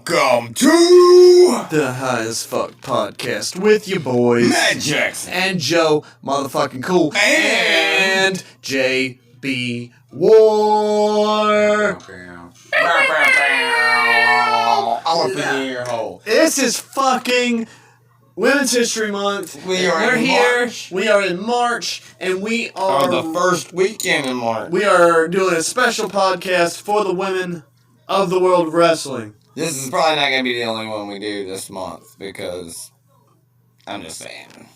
Welcome to the High as Fuck podcast with your boys Matt Jackson and Joe motherfucking Cool and JB War. All up in the ear hole. This is fucking Women's History Month. We're in here. March. We are in March, and we are the first weekend in March. We are doing a special podcast for the women of the world of wrestling. This is probably not going to be the only one we do this month because I'm just saying.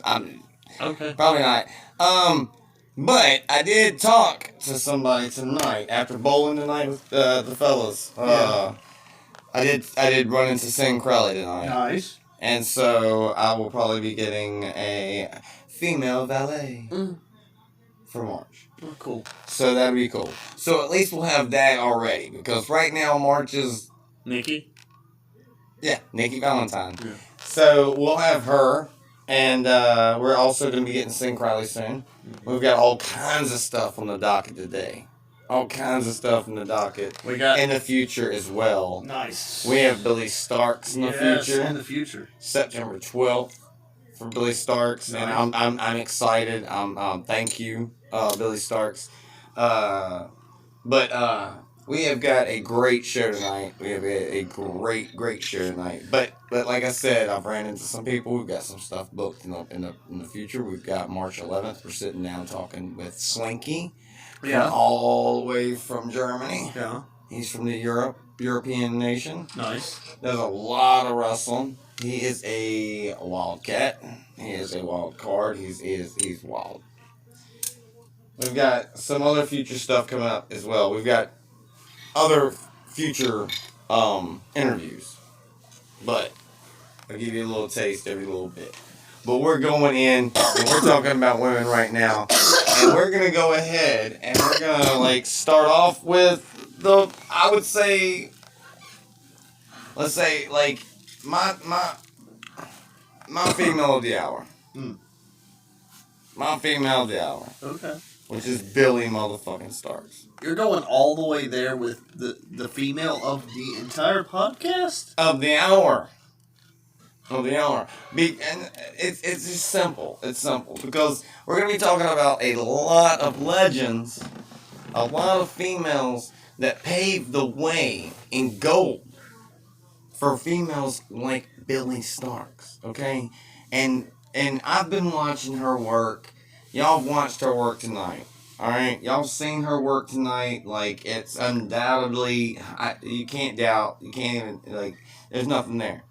I'm Okay. probably not. But I did talk to somebody tonight after bowling tonight with the fellas. Yeah. I did run into Sam Crowley tonight. Nice. And so I will probably be getting a female valet for March. Oh, cool. So that'd be cool. So at least we'll have that already. Because right now March is... Nikki? Yeah, Nikki Valentine. Yeah. So we'll have her. And we're also going to be getting Sam Crowley soon. We've got all kinds of stuff on the docket today. All kinds of stuff in the docket. We got... In the future as well. Nice. We have Billy Starks in the future. in the future. September 12th for Billy Starks, Nice. and I'm excited. Thank you, Billy Starks. But we have got a great show tonight. We have a great show tonight. But like I said, I've ran into some people. We've got some stuff booked in the future. We've got March 11th. We're sitting down talking with Slinky. Yeah. All the way from Germany. Yeah. He's from the European nation. Nice. Does a lot of wrestling. He is a wildcat. He is a wild card. He's wild. We've got some other future stuff coming up as well. We've got other future interviews. But I'll give you a little taste every little bit. But we're going in and we're talking about women right now. And we're going to go ahead and we're going to start off with I would say, let's say my female of the hour. My female of the hour. Okay. Which is Billy motherfucking Starks. You're going all the way there with the female of the entire podcast? Of the hour. And it's just simple. It's simple. Because we're going to be talking about a lot of legends, a lot of females that paved the way in gold for females like Billy Starks. Okay? And I've been watching her work. Y'all have watched her work tonight. Alright? Y'all have seen her work tonight. It's undoubtedly, you can't doubt. You can't even, there's nothing there.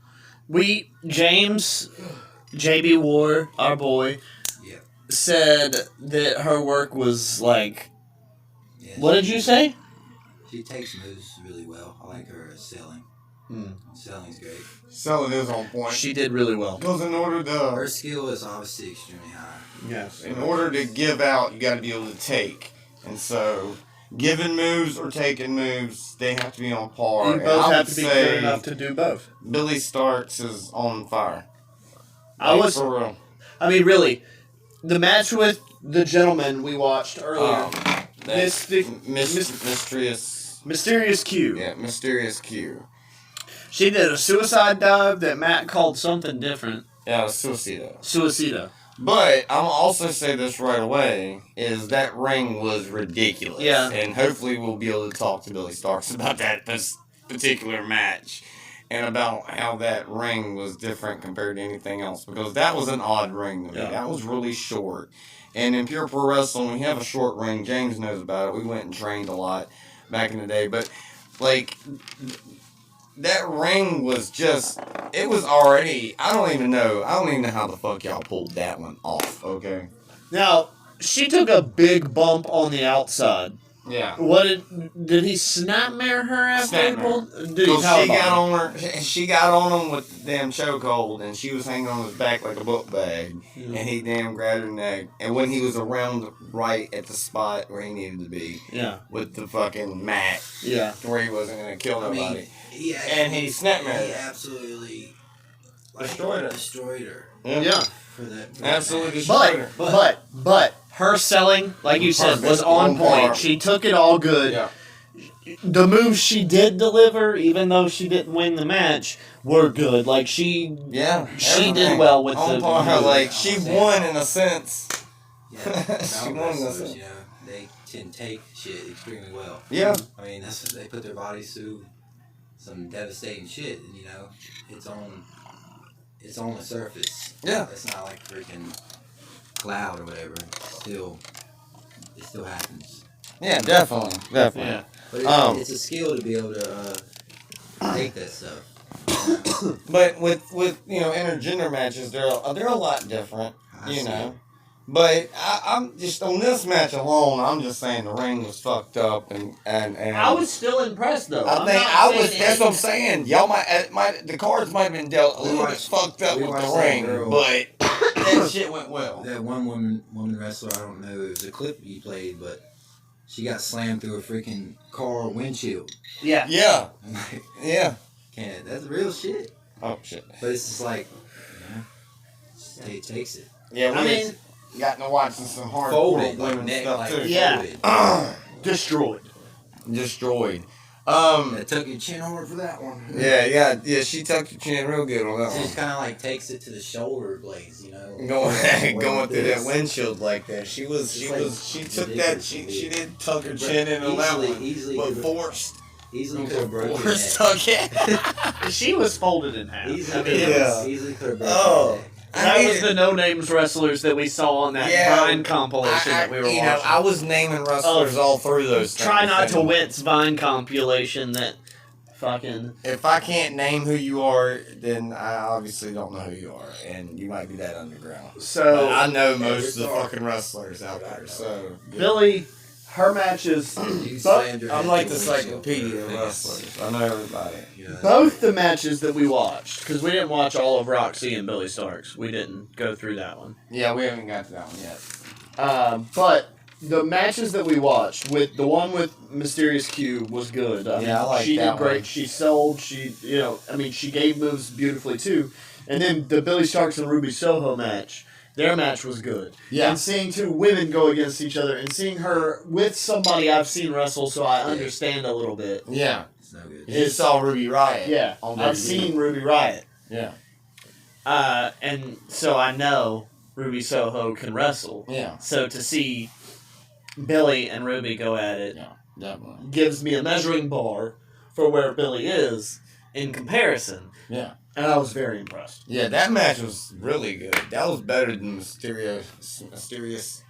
James, JB War, our boy, said that her work was what did you say? She takes moves really well. I like her selling. Selling's great. Selling is on point. She did really well. Because in order to... Her skill is obviously extremely high. Yes. In order to give out, you got to be able to take. And so, giving moves or taking moves, they have to be on par. You both have to be good enough to do both. Billy Starks is on fire. For real. I mean, really, the match with the gentleman we watched earlier, Mysterious Q. Yeah, Mysterious Q. She did a suicide dive that Matt called something different. Yeah, Suicida. Suicida. But I'll also say this right away, is that ring was ridiculous. Yeah. And hopefully we'll be able to talk to Billy Starks about this particular match. And about how that ring was different compared to anything else. Because that was an odd ring to me. Yeah. That was really short. And in Pure Pro Wrestling, we have a short ring. James knows about it. We went and trained a lot back in the day. But, that ring was just, it was already, I don't even know how the fuck y'all pulled that one off, okay? Now, she took a big bump on the outside. Yeah. What did he snapmare her after he pulled? Did he she got on him with the damn chokehold, and she was hanging on his back like a book bag, and he damn grabbed her neck. And when he was around right at the spot where he needed to be, with the fucking mat, where he wasn't gonna kill nobody, he snapmare her. He absolutely destroyed her. Yeah. For that absolutely destroyed her. But her selling, like you said, was on point. She took it all good. Yeah. the moves she did deliver, even though she didn't win the match, were good. Like she did everything well with on the par. moves. Like she won in a sense. Yeah, She mountain won in a wrestlers, sense. you know, they can take shit extremely well. Yeah. I mean, that's what they put their bodies through some devastating shit, and you know, it's on the surface. Yeah. It's not like freaking cloud or whatever. It still happens. Yeah, definitely. Yeah. But it's a skill to be able to take that stuff. But with intergender matches, they're a lot different. I see it. But I'm just on this match alone. I'm just saying the ring was fucked up and I was still impressed though. I think I was. That's what I'm saying. Y'all the cards might have been dealt a little bit fucked up with the ring, but that shit went well. That one woman wrestler, I don't know, it was a clip you played, but she got slammed through a freaking car windshield. Yeah. Yeah. I'm like, Yeah. that's real shit. Oh shit. But it's just like, it takes it. Yeah, I mean, got to watch some hardcore Folded, like women neck, stuff like too. Yeah. folded. destroyed. Destroyed. That took your chin hard for that one. Yeah. She tucked her chin real good on that She one. just kind of like takes it to the shoulder blades, you know. Going through that this. windshield like that. She took that. She did tuck her chin in on that one, Easily, but could've- forced. easily could have broken your Forced neck. tuck it. She was folded in half. Easily, Yeah. easily could have broken Oh. your neck. That was the No Names wrestlers that we saw on that Vine compilation that we were watching. I was naming wrestlers all through those. Try things. Not to Wit's Vine compilation that fucking... If I can't name who you are, then I obviously don't know who you are, and you might be that underground. But So, I know most of the fucking wrestlers out there, so Billy, her matches... You But slammed your I'm head like the through windshield encyclopedia of for wrestlers. I know everybody. you know, Both the matches that we watched, because we didn't watch all of Roxy and Billy Starks. We didn't go through that one. Yeah, we haven't got to that one yet. But the matches that we watched, with the one with Mysterious Q was good. Yeah, I like she that did great. one. She sold. She gave moves beautifully too. And then the Billy Starks and Ruby Soho match. Their match was good. Yeah. And seeing two women go against each other and seeing her with somebody I've seen wrestle, so I understand a little bit. Yeah. it's no good. You saw Ruby Riot. Yeah, On I've WWE. seen Ruby Riot. Yeah. And so I know Ruby Soho can wrestle. Yeah. So to see Billy and Ruby go at it Yeah. Definitely. gives me a measuring bar for where Billy is in comparison. Yeah. And I was very impressed. Yeah, that match was really good. That was better than Mysterious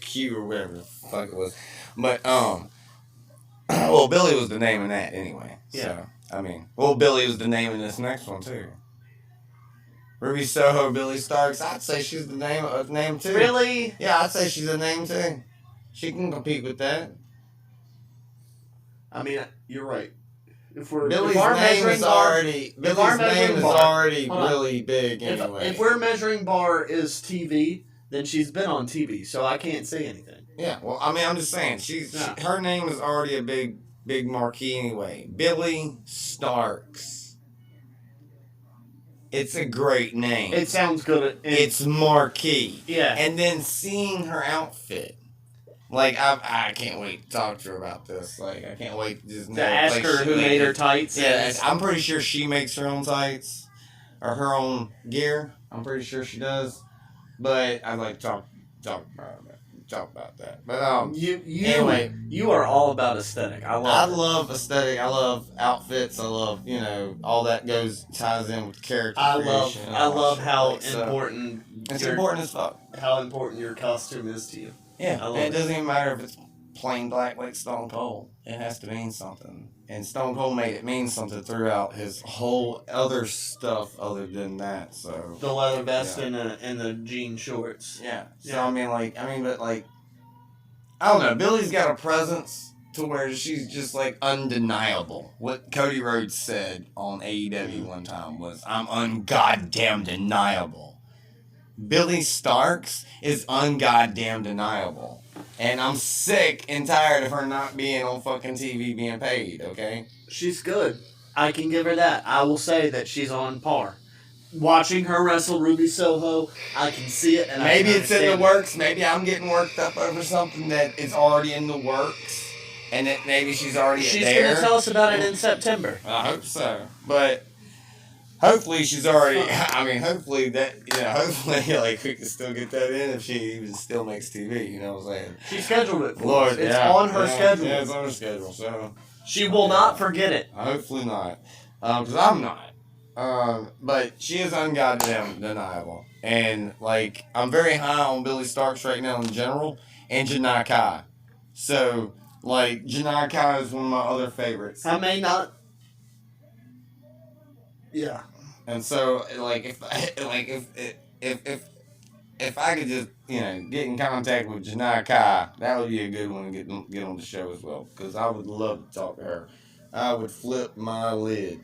Q or whatever the fuck it was. But well, Billy was the name of that anyway. Yeah. So Billy was the name of this next one too. Ruby Soho, Billy Starks. I'd say she's the name too. Really? Yeah, I'd say she's a name too. She can compete with that. I mean, you're right. If Billy's our name measuring is bar- already if our measuring bar- already hold on. really big anyway. if we're measuring bar is TV, then she's been on TV, so I can't say anything. Yeah, well, I mean, I'm just saying, her name is already a big marquee anyway. Billy Starks. It's a great name. It sounds good. It's marquee. Yeah. And then seeing her outfit, like I can't wait to talk to her about this. Like I can't wait to just to ask her who made her tights. Yeah, I'm pretty sure she makes her own tights or her own gear. I'm pretty sure she does. But I'd like to talk about that. But anyway, you are all about aesthetic. I love aesthetic. I love outfits. I love all that ties in with character creation. and I all love that how shit. So, important it's important as fuck. how important your costume is to you. Yeah, I love and it. it doesn't even matter if it's plain black like Stone Cold. It has to mean something. And Stone Cold made it mean something throughout his whole other stuff other than that. So The leather vest and the jean shorts. yeah. So Yeah. I don't know. Billy's got a presence to where she's just like undeniable. What Cody Rhodes said on AEW one time was, "I'm ungoddamn deniable." Billy Starks is ungoddamn deniable. And I'm sick and tired of her not being on fucking TV being paid, okay? She's good. I can give her that. I will say that she's on par. Watching her wrestle Ruby Soho, I can see it, and Maybe I can it's in the understand works. Maybe I'm getting worked up over something that is already in the works. and that maybe she's already She's there. going to tell us about it in September. I hope so, but hopefully she's already. I mean, hopefully that hopefully like we can still get that in if she even still makes TV. You know what I'm saying? She scheduled it for Lord, us. It's yeah, on her schedule. Yeah, it's on her schedule. So She will not forget it. hopefully not, because I'm not. But she is ungoddamn undeniable, and like I'm very high on Billy Starks right now in general, and Janai Kai. So like Janai Kai is one of my other favorites. I may not. Yeah. And so, like, if I could just, get in contact with Janai Kai, that would be a good one to get on the show as well. Because I would love to talk to her. I would flip my lid.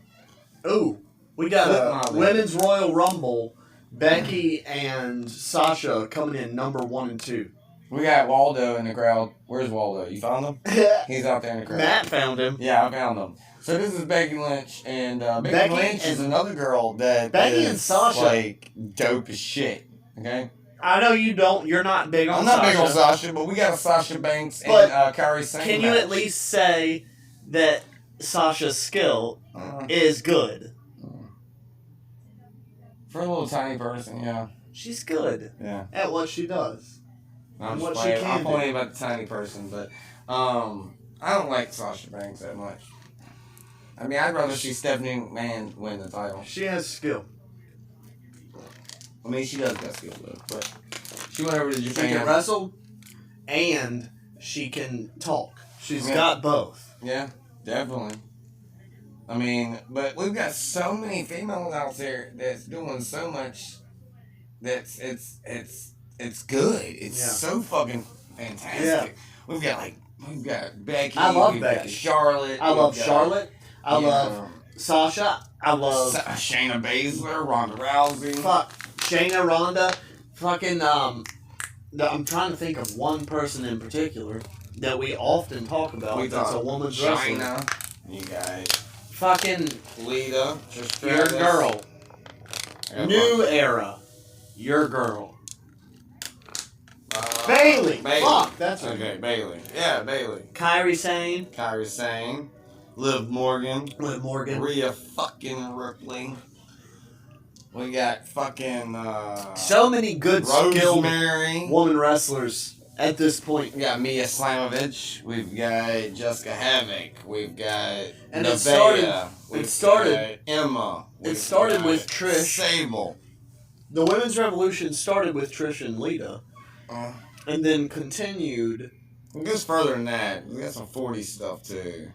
Ooh, we got Flip a my lid. Women's Royal Rumble. Becky and Sasha coming in number 1 and 2. We got Waldo in the crowd. Where's Waldo? You found him? He's out there in the crowd. Matt found him. Yeah, I found him. So this is Becky Lynch, and Becky Becky Lynch is and- another girl that Becky is, and Sasha. like, dope as shit. Okay? I know you don't. You're not big on I'm not Sasha. big on Sasha, but we got a Sasha Banks But and Kairi Sane Can you match. at least say that Sasha's skill is good? For a little tiny person, yeah. She's good Yeah. at what she does. I'm And just what she playing. can I'm do. playing about the tiny person, but I don't like Sasha Banks that much. I mean, I'd rather see Stephanie McMahon win the title. She has skill. I mean, she does got skill though, but she went over to She Japan. can wrestle and she can talk. She's Yeah. got both. Yeah, definitely. I mean, but we've got so many females out there that's doing so much. That's it's good. It's Yeah. so fucking fantastic. Yeah. We've got Becky. I love we've Becky. Got Charlotte. I love we've got, Charlotte. I yeah, love Sasha. I love Shayna Baszler, Ronda Rousey. fuck Shayna, Ronda. Fucking I'm trying to think of one person in particular that we often talk about. We That's a thought woman's wrestler. China. You got Fucking Lita. your girl. Yeah, New era. Your girl. Bailey. Fuck, that's her. Okay, Bailey. Yeah, Bailey. Kairi Sane. Kairi Sane. Liv Morgan. Liv Morgan. Rhea fucking Ripley. We got fucking So many good skilled Rosemary. woman wrestlers at this point. We got Mia Slamovich. We've got Jessica Havoc. We've got And Nevaeh. it started got Emma. We've started got with Trish. Sable. The women's revolution started with Trish and Lita, Uh, and then continued. it goes further than that. We got some 40s stuff too.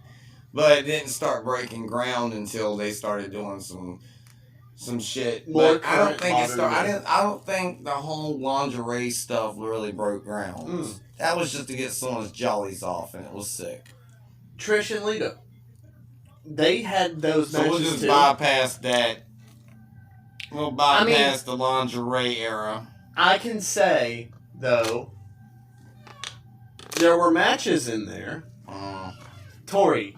But it didn't start breaking ground until they started doing some shit. More But I don't current think it modern started. day. I don't think the whole lingerie stuff really broke ground. Mm. That was just to get someone's jollies off, and it was sick. Trish and Lita. They had those So matches we'll just too. bypass that. We'll bypass the lingerie era. I can say though, there were matches in there. Tori,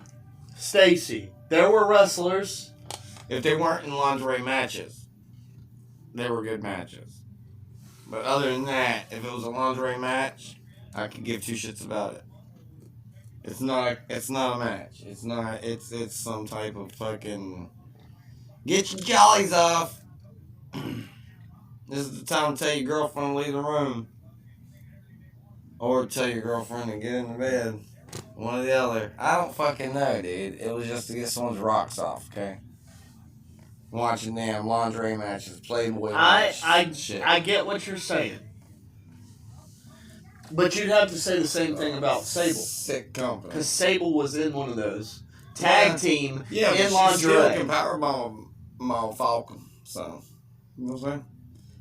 Stacy. There were wrestlers. If they weren't in lingerie matches, they were good matches. But other than that, if it was a lingerie match, I could give two shits about it. It's not a match. It's some type of fucking get your jollies off. This is the time to tell your girlfriend to leave the room. Or tell your girlfriend to get in the bed. One or the other. I don't fucking know, dude. It was just to get someone's rocks off, okay? Watching damn lingerie matches, Playboy matches, shit. I get what you're saying. But you'd have to say the same thing about Sable. Sick company. Because Sable was in one of those. Tag Yeah. team Yeah, in but she still lingerie. can powerbomb Falcon. So, you know what I'm saying?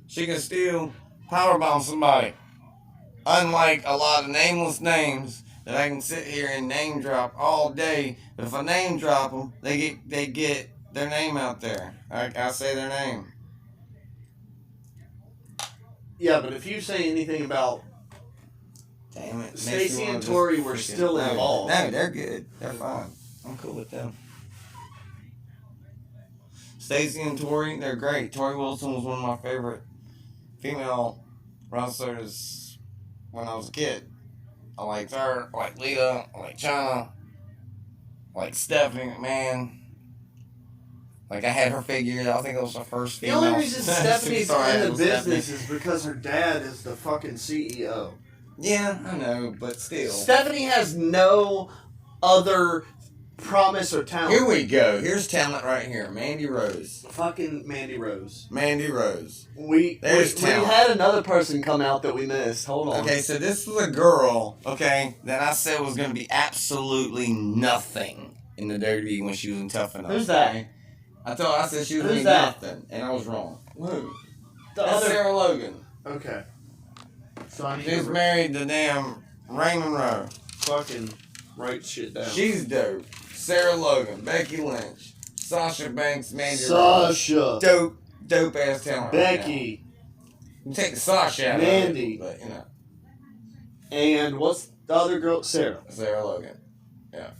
She can still powerbomb somebody. Unlike a lot of nameless names that I can sit here and name drop all day. But if I name drop them, they get their name out there. I say their name. Yeah, but if you say anything about Damn it. makes Stacey me wanna and just Tori were freaking- still No, involved. No, they're good. They're fine. I'm cool with them. Stacey and Tori, they're great. Tori Wilson was one of my favorite female wrestlers when I was a kid. I liked her. I like Leah. I like China. I like Stephanie McMahon. Like, I had her figured out. I think it was the first The female only reason Stephanie's superstar I had in the was business Stephanie. is because her dad is the fucking CEO. Yeah, I know, but still. Stephanie has no other promise or talent. Here we go. Here's talent right here. Mandy Rose. Fucking Mandy Rose. Mandy Rose. We There's talent. had another person come out that we missed. Hold on. Okay, so this is a girl, okay, that I said was going to be absolutely nothing in the WWE when she was in Tough Enough. Who's that? okay? I said she was Who's going to be that? nothing, and I was wrong. Who? The That's other. Sarah Logan. Okay. So I need She's to married to damn Raymond Rowe. fucking write shit down. She's dope. Sarah Logan, Becky Lynch, Sasha Banks, Mandy Rose. Sasha. Dope ass talent. Becky. Right now. Take Sasha out Mandy. of it, but you know, And what's the other girl? Sarah. Sarah Logan. Yeah.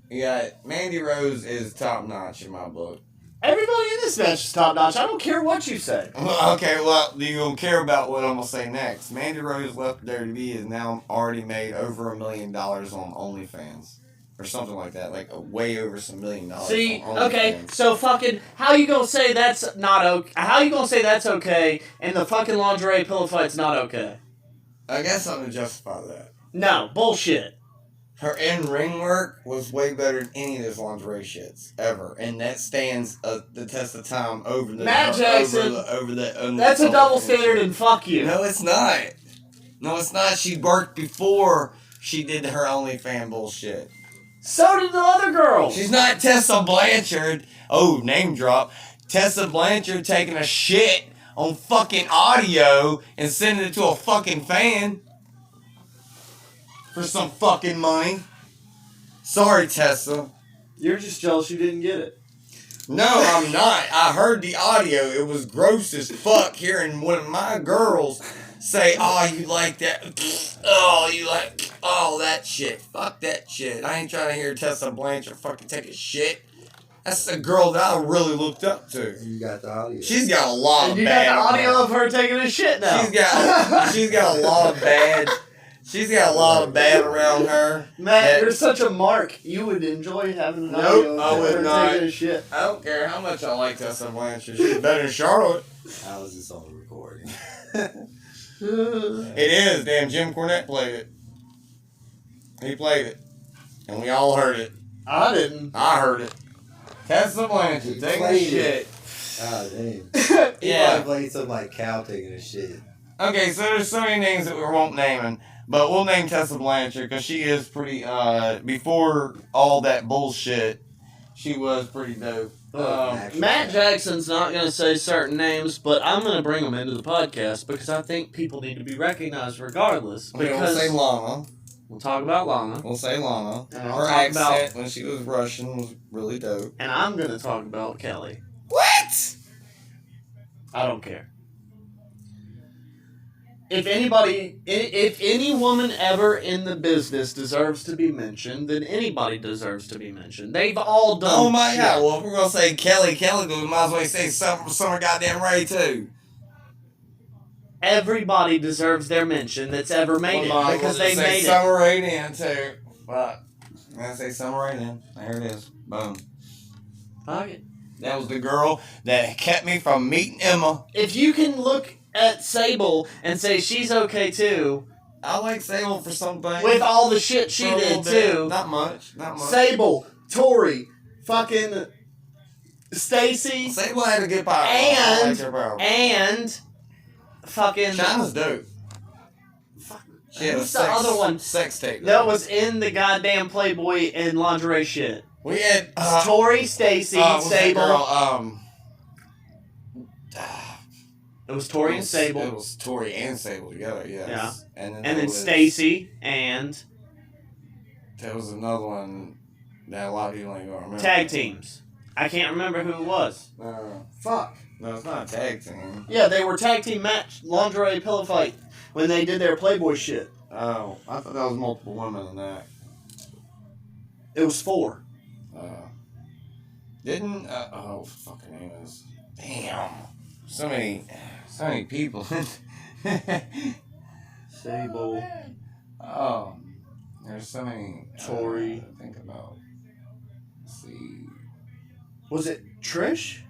You got Mandy Rose is top notch in my book. Everybody in this match is top notch. I don't care what you say. Okay, well, do you don't care about what I'm gonna say next? Mandy Rose left WWE has now already made over $1 million on OnlyFans. Or something like that, like way over some $1 million. See, on okay, OnlyFans. so fucking, how you gonna say that's not okay? How you gonna say that's okay and the fucking lingerie pillow fight's not okay? I guess I'm gonna justify that. No, bullshit. Her in-ring work was way better than any of those lingerie shits ever, and that stands the test of time over the Matt Jackson, over the That's a double standard and fuck you. No, it's not. No, it's not. She worked before she did her OnlyFans bullshit. So did the other girl. She's not Tessa Blanchard. Oh, name drop. Tessa Blanchard taking a shit on fucking audio and sending it to a fucking fan for some fucking money. Sorry, Tessa. You're just jealous you didn't get it. No, I'm not. I heard the audio. It was gross as fuck hearing one of my girls say, "Oh, you like that? Oh, you like that shit? Fuck that shit. I ain't trying to hear Tessa Blanchard fucking take a shit." That's a girl that I really looked up to. You got the audio. She's got a lot And of you bad. got the audio of her taking a shit now. She's got a lot of bad. She's got a lot of bad around her. Matt, that- you're such a mark. You would enjoy having an Nope, audio I of would her not. taking a shit. I don't care how much I like Tessa Blanchard. She's better than Charlotte. How is this on the recording? It is. Damn, Jim Cornette played it. He played it. And we all heard it. I didn't. I heard it. Tessa Blanchard He taking a played shit. Ah, damn. He Yeah. probably played something like Cal taking a shit. Okay, so there's so many names that we won't naming. But we'll name Tessa Blanchard because she is pretty, before all that bullshit, she was pretty dope. Matt Jackson's not going to say certain names, but I'm going to bring them into the podcast because I think people need to be recognized regardless. Okay, we'll Because say Lana. we'll talk about Lana, We'll say Lana. And I'll Her talk about- accent when she was Russian was really dope. and I'm going to talk about Kelly. What? I don't care. If any woman ever in the business deserves to be mentioned, then anybody deserves to be mentioned. They've all done Oh my shit. god, well if we're gonna say Kelly, we might as well say Summer goddamn Ray too. Everybody deserves their mention that's ever made it because they made it. Summer Ray then too. But I'm gonna say Summer Ray then. There it is. Boom. Fuck it. That was the girl that kept me from meeting Emma. If you can look at Sable and say she's okay too, I like Sable for something. with all the shit she For a little did bit. too. Not much. Sable, Tori, fucking Stacy, Sable had a good power. I And- liked her power. and fucking China's dope. She had a who's the other one sex tape. that was in the goddamn Playboy and lingerie shit. We had Tori, Stacy, what's that Sable. girl? It was Tori and It Sable, was Tori and Sable together, yes. Yeah. And and there then was- Stacy and There was another one that a lot of people ain't gonna remember. tag teams. I can't remember who it was. Fuck. No, it's not a tag team. Yeah, they were tag team match lingerie pillow fight when they did their Playboy shit. Oh, I thought that was multiple women in that. It was 4. Didn't fucking name is damn. So many people. Sable. Oh, there's so many. Tori. To think about. Let's see. Was it Trish?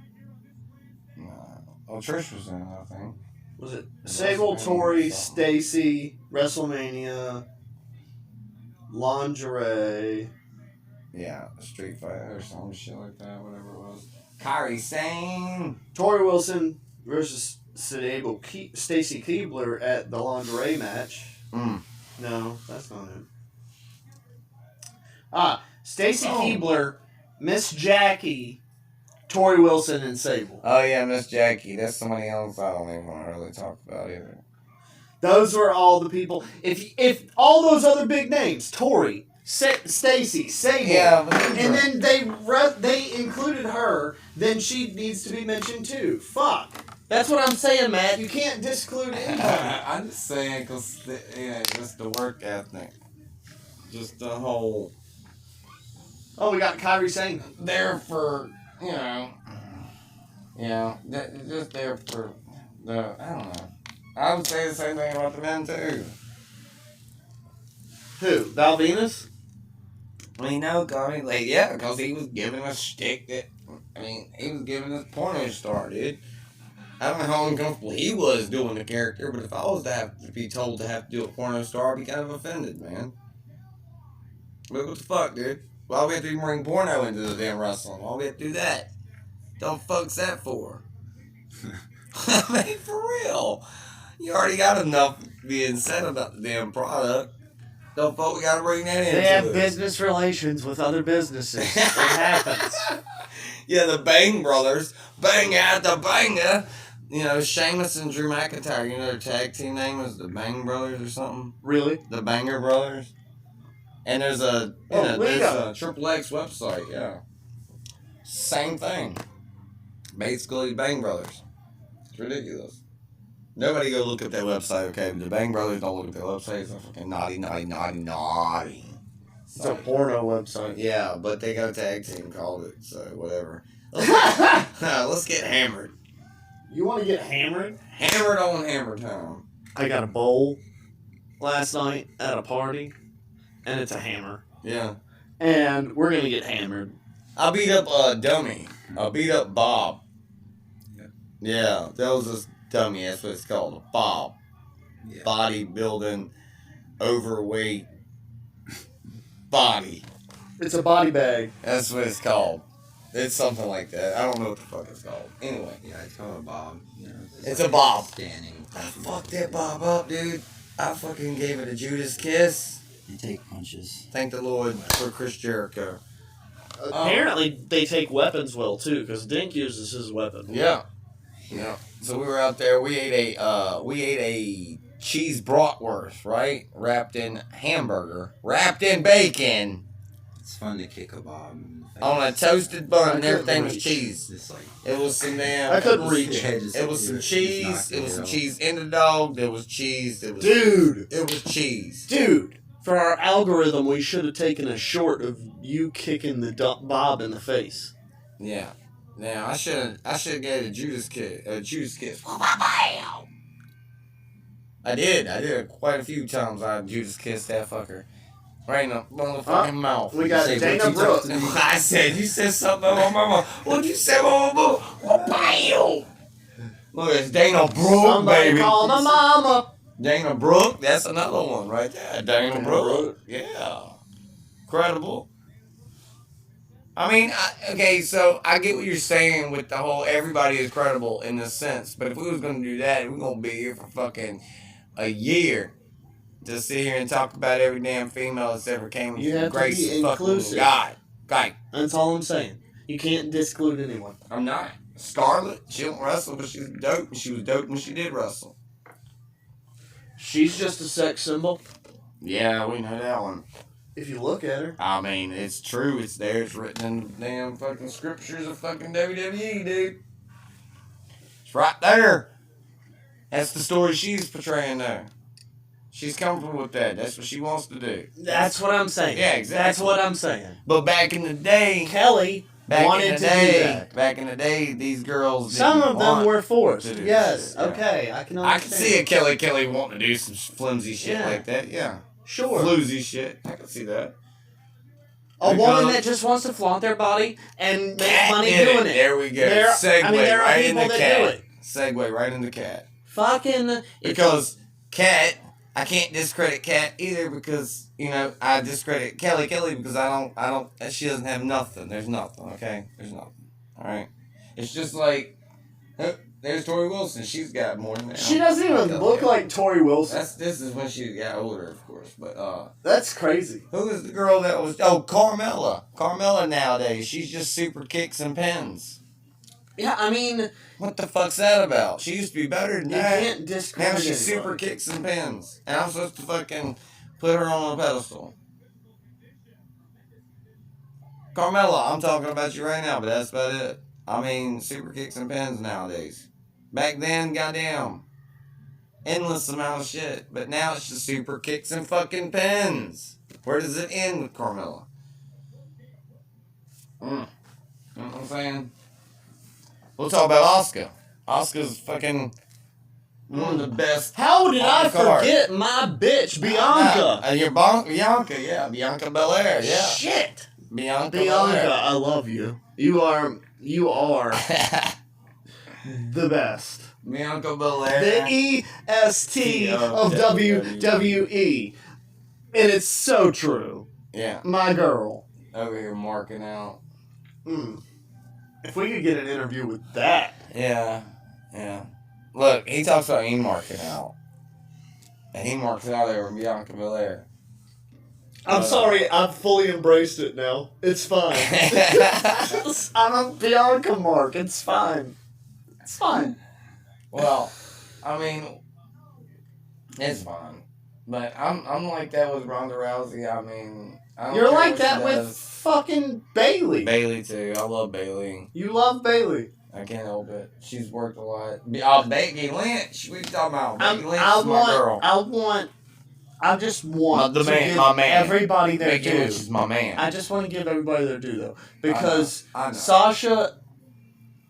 No. Oh, Trish was in it, I think. Was it WrestleMania Sable, Tori, or something. Stacy, WrestleMania, Lingerie? Yeah, Street Fighter or some shit like that, whatever it was. Kairi Sane. Tori Wilson versus Stacy Keibler at the lingerie match. Mm. No, that's not it. Stacy Oh. Keibler, Miss Jackie, Tori Wilson, and Sable. Oh yeah, Miss Jackie. That's somebody else I don't even want to really talk about either. Those were all the people. If all those other big names, Tori, Stacy, Sable, Yeah, but and then they included her, then she needs to be mentioned too. Fuck. That's what I'm saying, Matt. You can't disclude anybody. I'm just saying, cause just the work ethic, just the whole. Oh, we got Kyrie saying. There for just there for the I don't know. I would say the same thing about the men too. Who? Val Venus? I mean, no, because he was giving a shtick that, he was giving us porno star, dude. I don't know how uncomfortable he was doing the character, but if I was to have to be told to have to do a porno star, I'd be kind of offended, man. But what the fuck, dude? Why we have to bring porno into the damn wrestling? Why we have to do that? The fuck's that for? I mean, for real. You already got enough being said about the damn product. The fuck we gotta bring that into They have it? business relations with other businesses. It happens. Yeah, the Bang Brothers. Bang out the banger. Sheamus and Drew McIntyre, their tag team name was the Bang Brothers or something? Really? The Banger Brothers. And there's a Triple X website, yeah. Same thing. Basically, Bang Brothers. It's ridiculous. Nobody go look at that website, okay? The Bang Brothers don't look at that website. It's a fucking naughty. It's a porno website. Yeah, but they got a tag team called it, so whatever. Let's get hammered. You want to get hammered? Hammered on Hammer Time. I got a bowl last night at a party, and it's a hammer. Yeah. And we're going to get hammered. I beat up a dummy. I beat up Bob. Yeah, that was a dummy. That's what it's called. A Bob. Yeah. Bodybuilding, overweight body. It's a body bag. That's what it's called. It's something like that. I don't know what the fuck it's called. Anyway. Yeah, it's called a bob. It's a bob. Standing. I fucked that Bob up, dude. I fucking gave it a Judas kiss. You take punches. Thank the Lord for Chris Jericho. Apparently, they take weapons well, too, because Dink uses his weapon. Yeah. Yeah. So we were out there. We ate a cheese bratwurst, right? Wrapped in hamburger, wrapped in bacon, It's fun to kick a bob in the face. on a toasted bun, and I couldn't everything was reach. cheese. Just like It was some damn. I couldn't reach. It was some cheese. It was some cheese in the dog. There was cheese. It was Dude! It was cheese. Dude! For our algorithm, we should have taken a short of you kicking the Bob in the face. Yeah. Now I should have gave a Judas kiss. I did quite a few times. I Judas kissed that fucker right in the motherfucking mouth. We got Say, Dana what you Brooke. talked to me? I said, you said something about my mama. What'd you say about my mama? Bam! Look, it's Dana Brooke, Somebody baby. call my mama. Dana Brooke, that's another one right there. Dana Dana Brooke. Brooke. Yeah. Incredible. I mean, okay, so I get what you're saying with the whole everybody is credible in this sense, but if we was going to do that, we're going to be here for fucking a year to sit here and talk about every damn female that's ever came You from have to grace be of fucking inclusive. God. Okay, That's all I'm saying. You can't disclude anyone. I'm not. Scarlett, she don't wrestle, but she's dope, and she was dope when she did wrestle. She's just a sex symbol. Yeah, we know that one. If you look at her. I mean, it's true. It's there. It's written in the damn fucking scriptures of fucking WWE, dude. It's right there. That's the story she's portraying there. She's comfortable with that. That's what she wants to do. That's what I'm saying. Yeah, exactly. That's what I'm saying. But back in the day, Kelly wanted to do that. back in the day, these girls. Some didn't of them want were forced. to do Yes. shit, yeah. Okay. I can I understand. can see a Kelly wanting to do some flimsy shit Yeah. like that. Yeah. Sure. floozy shit. I can see that. A Because- woman that just wants to flaunt their body and make Cat money did doing it. There we go. There- Segue I mean, there are right people into that cat. do it. Segue right into cat. Fucking. Because Cat, I can't discredit Cat either because, I discredit Kelly because she doesn't have nothing. There's nothing, okay? There's nothing. Alright? It's just like, there's Tori Wilson. She's got more than that. She doesn't even Kelly look Kelly. like Tori Wilson. This is when she got older, of course. But, That's crazy. who is the girl that was, Carmella. Carmella nowadays, she's just super kicks and pins. Yeah, I mean, What the fuck's that about? She used to be better than you that. can't discredit Now she's anybody. super kicks and pins. And I'm supposed to fucking put her on a pedestal. Carmella, I'm talking about you right now, but that's about it. I mean, super kicks and pins nowadays. Back then, goddamn. Endless amount of shit. But now it's just super kicks and fucking pins. Where does it end with Carmella? You know what I'm saying? We'll talk about Asuka. Asuka's fucking one of the best. How did I On the card. forget my bitch, Bianca? Bianca, yeah. Bianca Belair, yeah. Shit. Bianca Bianca, I love you. You are Belair. the best. Bianca Belair. The EST of WWE. And it's so true. Yeah, My girl. over here marking out. Mm. If we could get an interview with that. Yeah. Look, he talks about he marking out. And he marks out over Bianca Belair. I'm sorry, I've fully embraced it now. It's fine. I'm a Bianca mark. It's fine. It's fine. Well, I mean, it's fine. But I'm like that with Ronda Rousey. I mean, I don't You're care like what she that with does. fucking Bailey. Bailey too. I love Bailey. You love Bailey. I can't help it. She's worked a lot. Becky Lynch. What you talking about? Becky Lynch I is my girl. I just want The to man- give my man. everybody their Becky due. Lynch is my man. I just want to give everybody their due though, because I know. Sasha,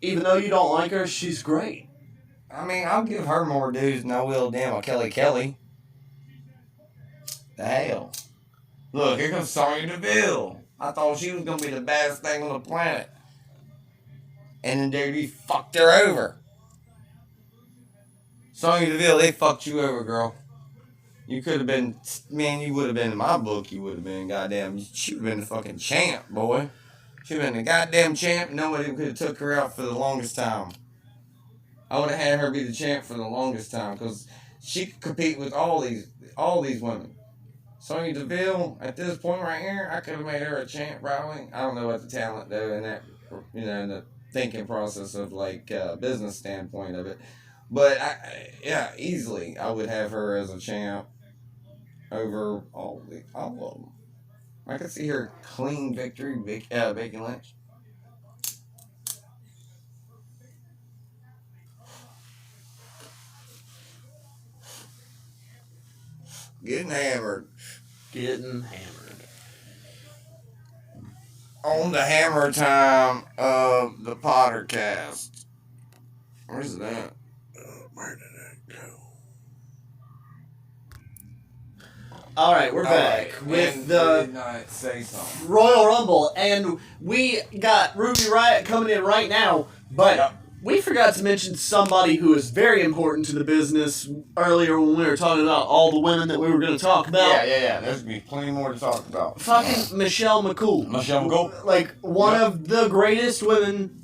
even though you don't like her, she's great. I mean, I'll give her more dues than I will damn a Kelly. The hell. Look, here comes Sonya Deville. I thought she was going to be the baddest thing on the planet. And then WWE fucked her over. Sonya Deville, they fucked you over, girl. You could have been, man, you would have been in my book, you would have been, goddamn, she would have been the fucking champ, boy. She would have been the goddamn champ. Nobody could have took her out for the longest time. I would have had her be the champ for the longest time because she could compete with all these women. Sonya Deville, at this point right here, I could have made her a champ probably. I don't know what the talent though in that, in the thinking process of like business standpoint of it. But yeah, easily I would have her as a champ over all of them. I could see her clean victory, Becky Lynch. Getting hammered. Getting hammered. On the hammer time of the Pottercast. Where's that? Where did it go? All right, we're back with and the did not say something. Royal Rumble, and we got Ruby Riott coming in right now, but Yep. we forgot to mention somebody who is very important to the business earlier when we were talking about all the women that we were going to talk about. Yeah. There's gonna be plenty more to talk about. Fucking Michelle McCool. Michelle McCool. Like, one Yep. of the greatest women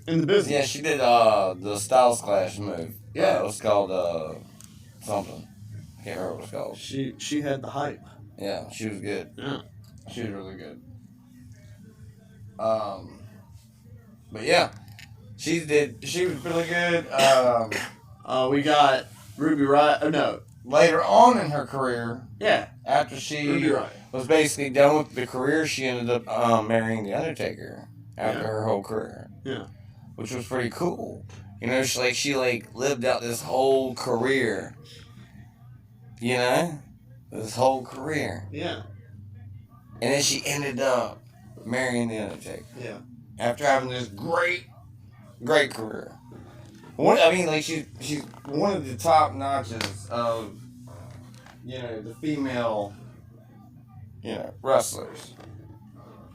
in the business. Yeah, she did the Styles Clash move. Yeah. It was called something. I can't remember what it was called. She had the hype. Yeah, she was good. Yeah. She was really good. But yeah, she was really good. We got Ruby Riott. Oh, no. Later on in her career, Yeah. after she Ruby Riott. was basically done with the career, she ended up marrying the Undertaker after Yeah. her whole career. Yeah. Which was pretty cool. You know, she lived out this whole career. You know? This whole career. Yeah. And then she ended up marrying the Undertaker. Yeah. After having this great career. She's one of the top notches of the female, wrestlers.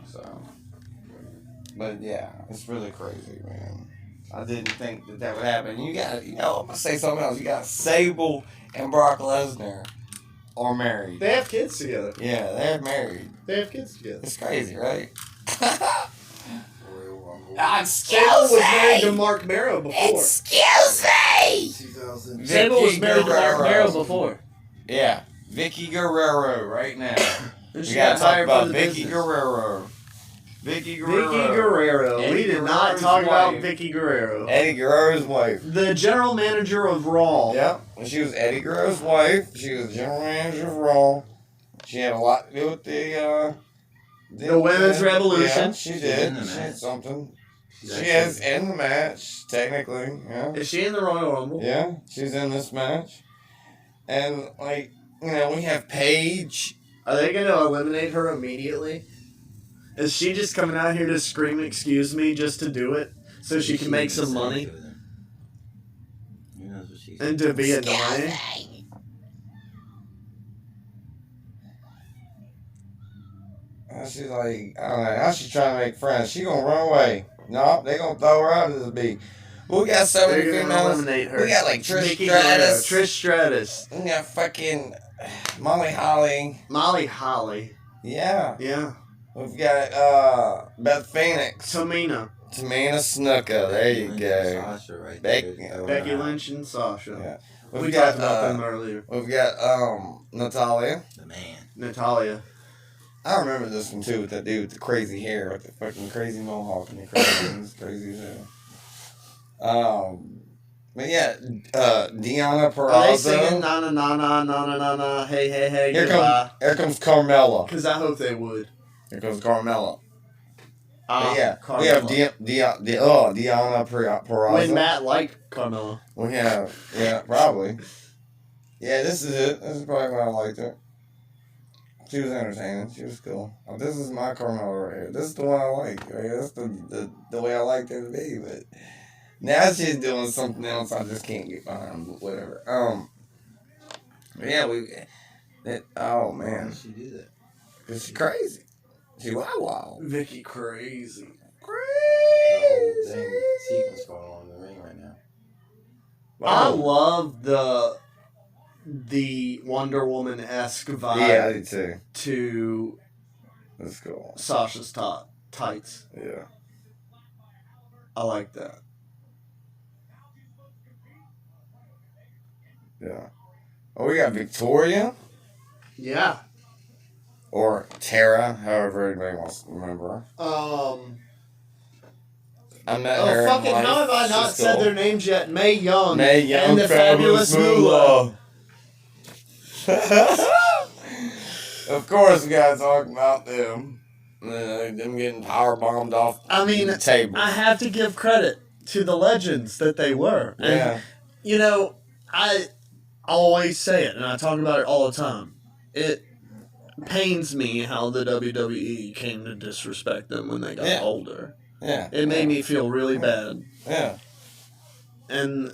So, but yeah, it's really crazy, man. I didn't think that would happen. You got, I'm gonna say something else. You got Sable and Brock Lesnar are married. They have kids together. Yeah, they're married. They have kids together. It's crazy, right? Royal Rumble. Sable was married to Mark Marrow before. Excuse me! 2000. Sable was Vicky married to Mark Guerrero. Marrow before. Yeah, Vicky Guerrero right now. And We she gotta got talk fired about for the Vicky business. Guerrero. Vicky Guerrero. Vicky Guerrero. Eddie We did not Guerrero's talk about wife. Vicky Guerrero. Eddie Guerrero's wife. The general manager of Raw. Yep. She was Eddie Guerrero's wife. She was general manager of Raw. She had a lot to do with the Women's Revolution. Yeah, she She's did. in the She match. had something. She's She actually- is in the match, technically. Yeah. Is she in the Royal Rumble? Yeah, she's in this match. And, we have Paige. Are they going to eliminate her immediately? Is she just coming out here to scream "excuse me" just to do it, so she can make some money Who knows what she's and to be annoying? And she's like, I don't know, how she trying to make friends? She gonna run away. No, they gonna throw her out of this beat. We got so many They're going to females. eliminate her. We got like Trish Nikki Stratus. Guerrero, Trish Stratus, We got fucking Molly Holly. Molly Holly. Yeah. Yeah. We've got Beth Phoenix. Tamina, Tamina Snuka. There you go. Sasha right Becky- there. Becky Lynch, and Sasha. Yeah. We We've talked got about them earlier. we've got Natalia. The man. Natalia. I remember this one too with that dude with the crazy hair, with the fucking crazy mohawk and the crazy, it's crazy as hell. But yeah, Deanna Purrazzo. Are they singing na na na na na na na na hey hey hey Here goodbye? comes Carmella. Because I hope they would. Here comes Carmella. Ah, But yeah, Carmella. we have Deanna Purrazzo. When Matt liked Carmella. We have, probably. Yeah, this is it. This is probably why I liked her. She was entertaining. She was cool. Oh, this is my Carmella right here. This is the one I like. Right? That's the way I liked her to be. But now she's doing something else. I just can't get behind. But whatever. Yeah, oh Why man, did she do that? she's crazy. She wild. Vicky crazy. The whole thing sequence going on in the ring right now. I love the Wonder Woman-esque vibe Yeah, I do too. to That's cool. Sasha's tights. Yeah. I like that. Yeah. Oh, we got Victoria. Yeah. Or Tara, however anybody wants to remember her. I met her. in Fucking, life. how have I not She's said cool. their names yet? Mae Young. Mae Young, and the Fabulous Moolah. Of course, we gotta talk about them. Them getting power bombed off I mean, the table. I have to give credit to the legends that they were. And, Yeah. you know, I always say it, and I talk about it all the time. It pains me how the WWE came to disrespect them when they got Yeah. older. Yeah. It made me feel really bad, Yeah. and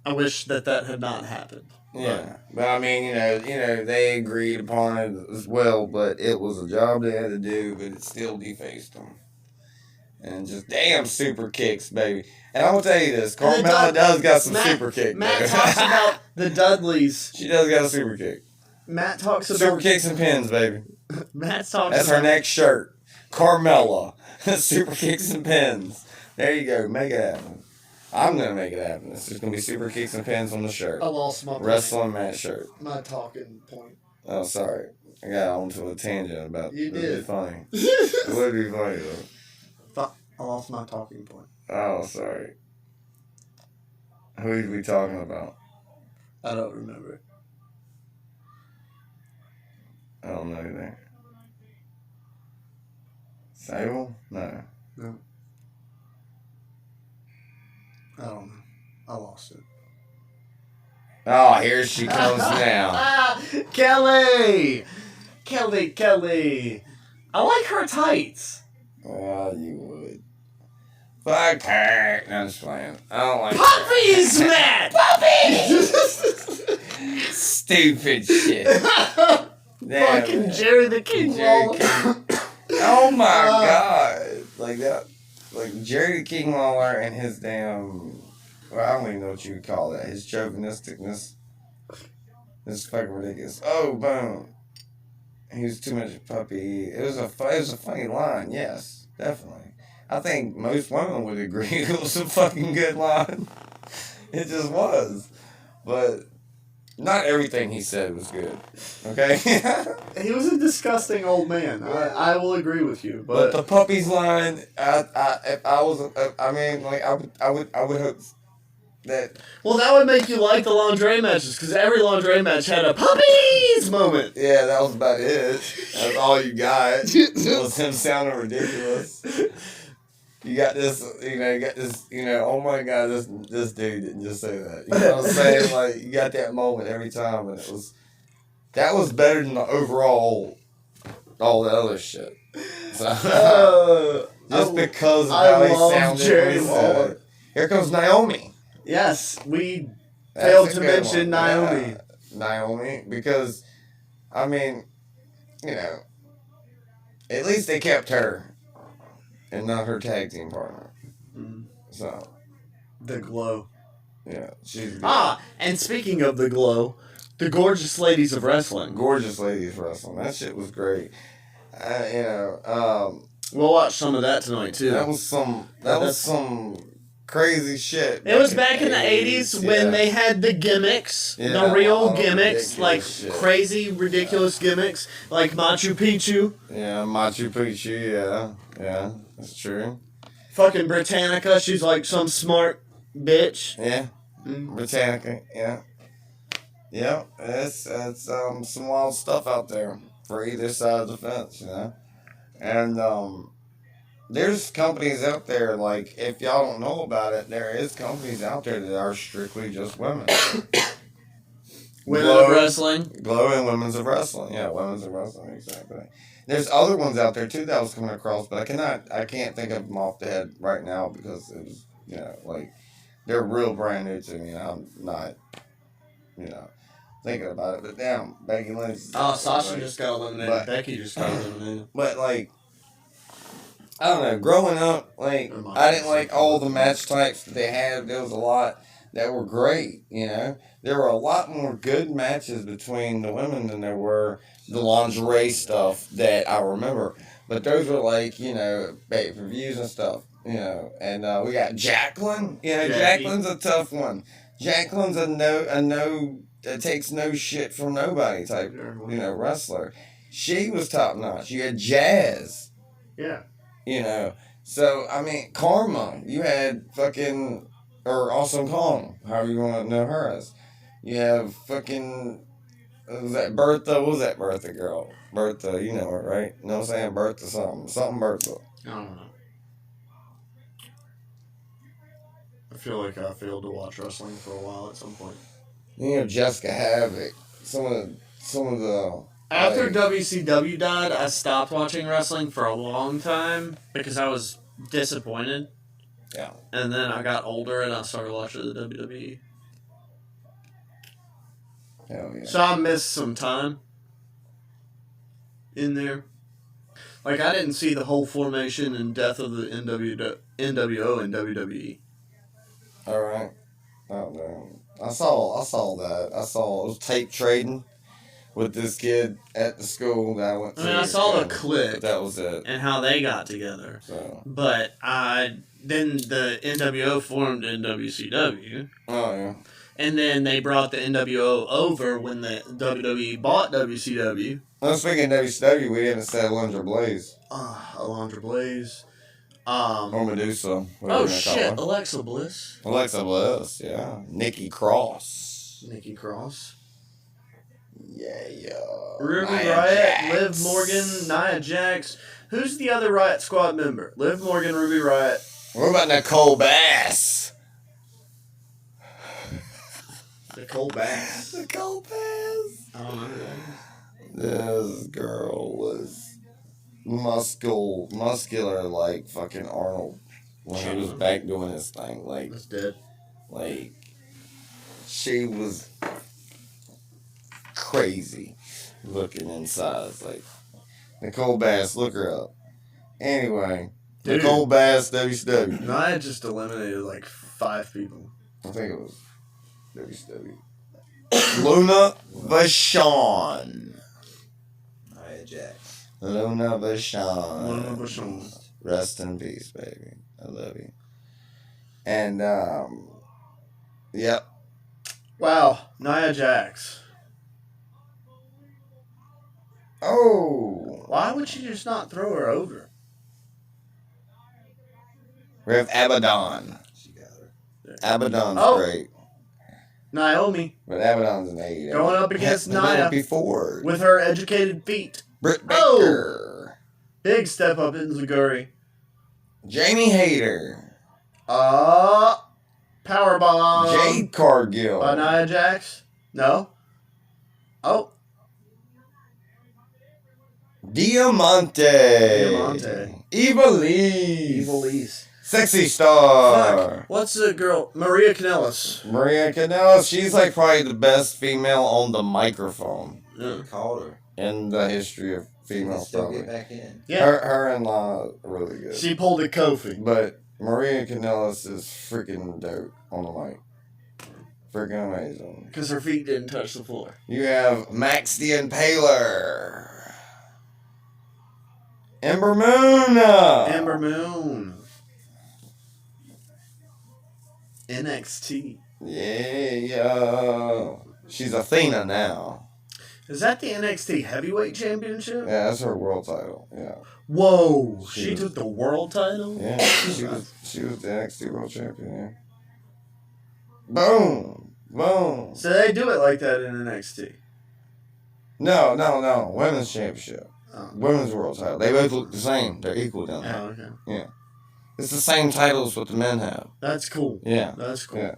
I wish that had not happened. Yeah. But I mean, they agreed upon it as well, but it was a job they had to do, but it still defaced them. And just damn super kicks, baby. And I'm gonna tell you this, And the Carmella does got some Matt- super kick. Matt though. talks about the Dudleys. She does got a super kick. Matt talks Super about kicks and pins, baby. Matt talks That's about her next shirt. Carmella. Super kicks and pins. There you go. Make it happen. I'm gonna make it happen. It's just gonna be super kicks and pins on the shirt. I lost my Wrestling match shirt. my talking point. Oh, sorry. I got onto a tangent about You it. It'd did. be funny. It would be funny though. Fuck, I lost my talking point. Oh, sorry. Who are we talking about? I don't remember. I don't know either. Sable? No. I don't know. I lost it. Oh, here she comes now. Kelly! Kelly! I like her tights. Well, you would. Fuck her. No, I'm just playing. I don't like Puppies, Matt! Puppies! Stupid shit. Damn, Fucking man. Jerry the King Jerry Lawler. Oh my god. Like that. Like Jerry the King Lawler and his damn. Well, I don't even know what you would call that. His chauvinisticness. It's fucking ridiculous. Oh, boom. He was too much puppy. It was a funny line. Yes, definitely. I think most women would agree it was a fucking good line. It just was. But not everything he said was good. Okay? He was a disgusting old man. I will agree with you, But but the puppies line, if I was, I mean, like, I would hope that, well, that would make you like the lingerie matches because every lingerie match had a puppies moment. yeah, that was about it. That's all you got. Was him sounding ridiculous. You got this, oh my god, this dude didn't just say that. You know what I'm saying? Like, you got that moment every time, and that was better than the overall, all the other shit. So, just because of how he love sounded Jerry when he said Lawler. it. Here comes Naomi. Yes, we That's failed a to good mention one. Naomi. Yeah, Naomi, because, I mean, at least they kept her and not her tag team partner. Mhm. So, The glow. yeah, she's good. And speaking of the glow, the gorgeous ladies of wrestling. Gorgeous ladies wrestling. That shit was great. We'll watch some of that tonight too. That was some crazy shit. It was back in the 80s when they had the gimmicks, Yeah, the real all the gimmicks, ridiculous like shit. crazy, ridiculous gimmicks, like Machu Picchu, Yeah, Machu Picchu, yeah, that's true. fucking Britannica, she's like some smart bitch. Yeah, Mm. Britannica, yeah, it's some wild stuff out there for either side of the fence, and there's companies out there, like, if y'all don't know about it, there is companies out there that are strictly just women. Women Glow- of wrestling. Glow and women's of wrestling. Yeah, women's of wrestling, exactly. There's other ones out there too that I was coming across, but I can't think of them off the head right now because it was, like, they're real brand new to me and I'm not, thinking about it. But damn, Becky Lynch. Oh, Sasha like, just got eliminated. but- Becky just got eliminated. But, like, I don't know, growing up, like, I didn't like all the match types that they had. There was a lot that were great, There were a lot more good matches between the women than there were the lingerie stuff that I remember. But those were like, pay-per-views and stuff, And we got Jacqueline. Jacqueline's a tough one. Jacqueline's a no that takes no shit from nobody type, wrestler. She was top notch. You had Jazz. Yeah. So, I mean, Karma, you had fucking, or Awesome Kong, however you want to know her as. You have fucking, was that Bertha? What was that Bertha girl? Bertha, you know her, right? You know what I'm saying? Bertha something Bertha. I don't know. I feel like I failed to watch wrestling for a while at some point. Then you have Jessica Havoc. Some of the. After like, WCW died, I stopped watching wrestling for a long time because I was disappointed. Yeah. And then I got older and I started watching the WWE. Hell yeah. So I missed some time in there. Like, I didn't see the whole formation and death of the NWO and WWE. Alright. Oh, no. I saw that. I saw it was tape trading with this kid at the school that I went to. I mean, I saw the and clip that was it. and how they got together. So. But then the NWO formed in WCW. Oh, yeah. And then they brought the NWO over when the WWE bought WCW. Well, speaking of WCW, we haven't said Alundra Blaze. Alundra Blaze. Or Medusa. Oh whatever you wanna shit, call her. Alexa Bliss. Alexa Bliss, yeah. Nikki Cross. Nikki Cross. Yeah. Ruby Nia Riott, Jax. Liv Morgan, Nia Jax. Who's the other Riot Squad member? Liv Morgan, Ruby Riott. What about Nicole Bass? Nicole Bass. Nicole Bass. I don't know who that is. This girl was muscular like fucking Arnold when he was back doing his thing. That's dead. Like she was crazy looking inside. It's like Nicole Bass, look her up. Anyway, Dude. Nicole Bass, WCW. Nia just eliminated like 5 people. I think it was WCW. Luna Vachon. Nia Jax. Luna Vachon. Luna Vachon. Rest in peace, baby. I love you. And yep. Wow, Nia Jax. Oh, Why would you just not throw her over? we have Abaddon. She got her. Abaddon's Oh. great, Naomi but Abaddon's an AEW. going up against Never Nia before. with her educated feet. Britt Oh. Baker, Big step up in Zaguri. Jamie Hayter, Powerbomb. Jade Cargill, By Nia Jax? No. Oh, Diamante, Eva Lee, Sexy Star. fuck. What's the girl? Maria Kanellis. Maria Kanellis, she's like probably the best female on the microphone Yeah. Called her. in the history of She female can still probably. get back in. Yeah. Her and Lana are really good. She pulled a Kofi. But Maria Kanellis is freaking dope on the mic. Freaking amazing. Because her feet didn't touch the floor. You have Max the Impaler. Ember Moon. Amber Moon. NXT. Yeah. She's Athena now. Is that the NXT Heavyweight Championship? Yeah, that's her world title. Yeah. Whoa. She She was- took the world title? Yeah. She was the NXT world champion, yeah. Boom. Boom. So they do it like that in NXT. No. Women's championship. Oh, Women's world title. They both look the same. They're equal down there. oh okay. It's the same titles what the men have. That's cool. Yeah. That's cool. Yeah.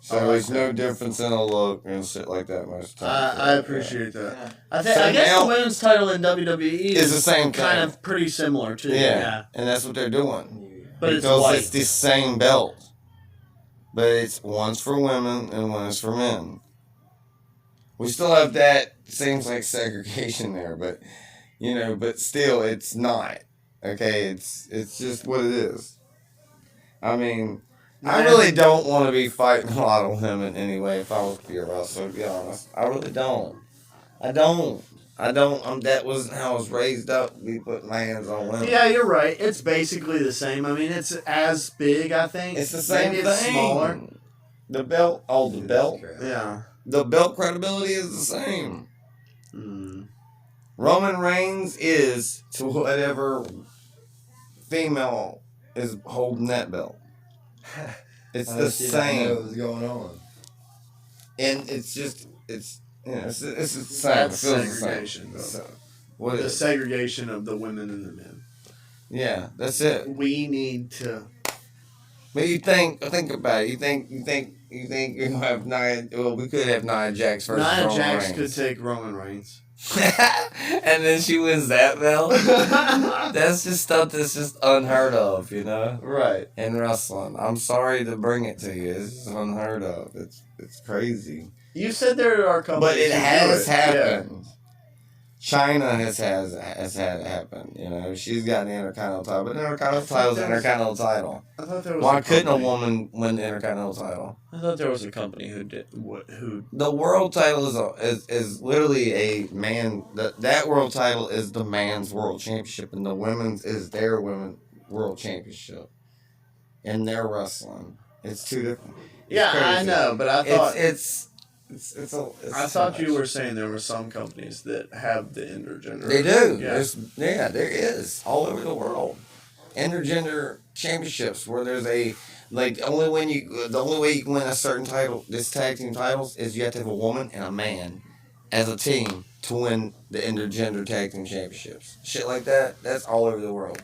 So I like there's no that. difference in a look and shit like that most times. I appreciate that. Yeah. I So guess now- the women's title in WWE It's the same kind thing. of pretty similar too. Yeah. And that's what they're doing. But it's Because white. it's the same belt. But it's one's for women and one's for men. We still have that, seems like segregation there, but but still it's not. Okay, it's just what it is. I mean, I really don't want to be fighting a lot of women anyway if I was to be a wrestler, to be honest. I really don't. I don't. That wasn't how I was raised up, to be putting my hands on women. Yeah, you're right. It's basically the same. I mean, it's as big, I think. It's the same Maybe thing. it's smaller. The belt, the belt. Yeah. The belt credibility is the same. Mm. Roman Reigns is to whatever female is holding that belt. It's the Shit, I know same. what was going on. And it's just, it's the same. That's It feels the same. segregation, though. So, what The is segregation of the women and the men. Yeah, that's it. We need to. But you think about it. You think you have Nia, well, we could have Nia Jax versus Nia Roman Jax Reigns. could take Roman Reigns. And then she wins that belt. That's just stuff that's just unheard of, Right. in wrestling. I'm sorry to bring it to you. It's just unheard of. It's crazy. You said there are companies. But it who do has it. happened. China has had it happen. She's got an Intercontinental title, but the Intercontinental title is an Intercontinental title. I thought there was. Why a couldn't a company- woman win the Intercontinental title? I thought there was a company who did. Who? The world title is literally a man. That world title is the man's world championship, and the women's is their women world championship. And their wrestling, it's two different. It's Yeah, I crazy. know, but I thought. It's I thought you were saying there were some companies that have the intergender. They do. Yeah. There is all over the world. Intergender championships where there's the only way you can win a certain title, this tag team titles, is you have to have a woman and a man as a team to win the intergender tag team championships. Shit like that. That's all over the world,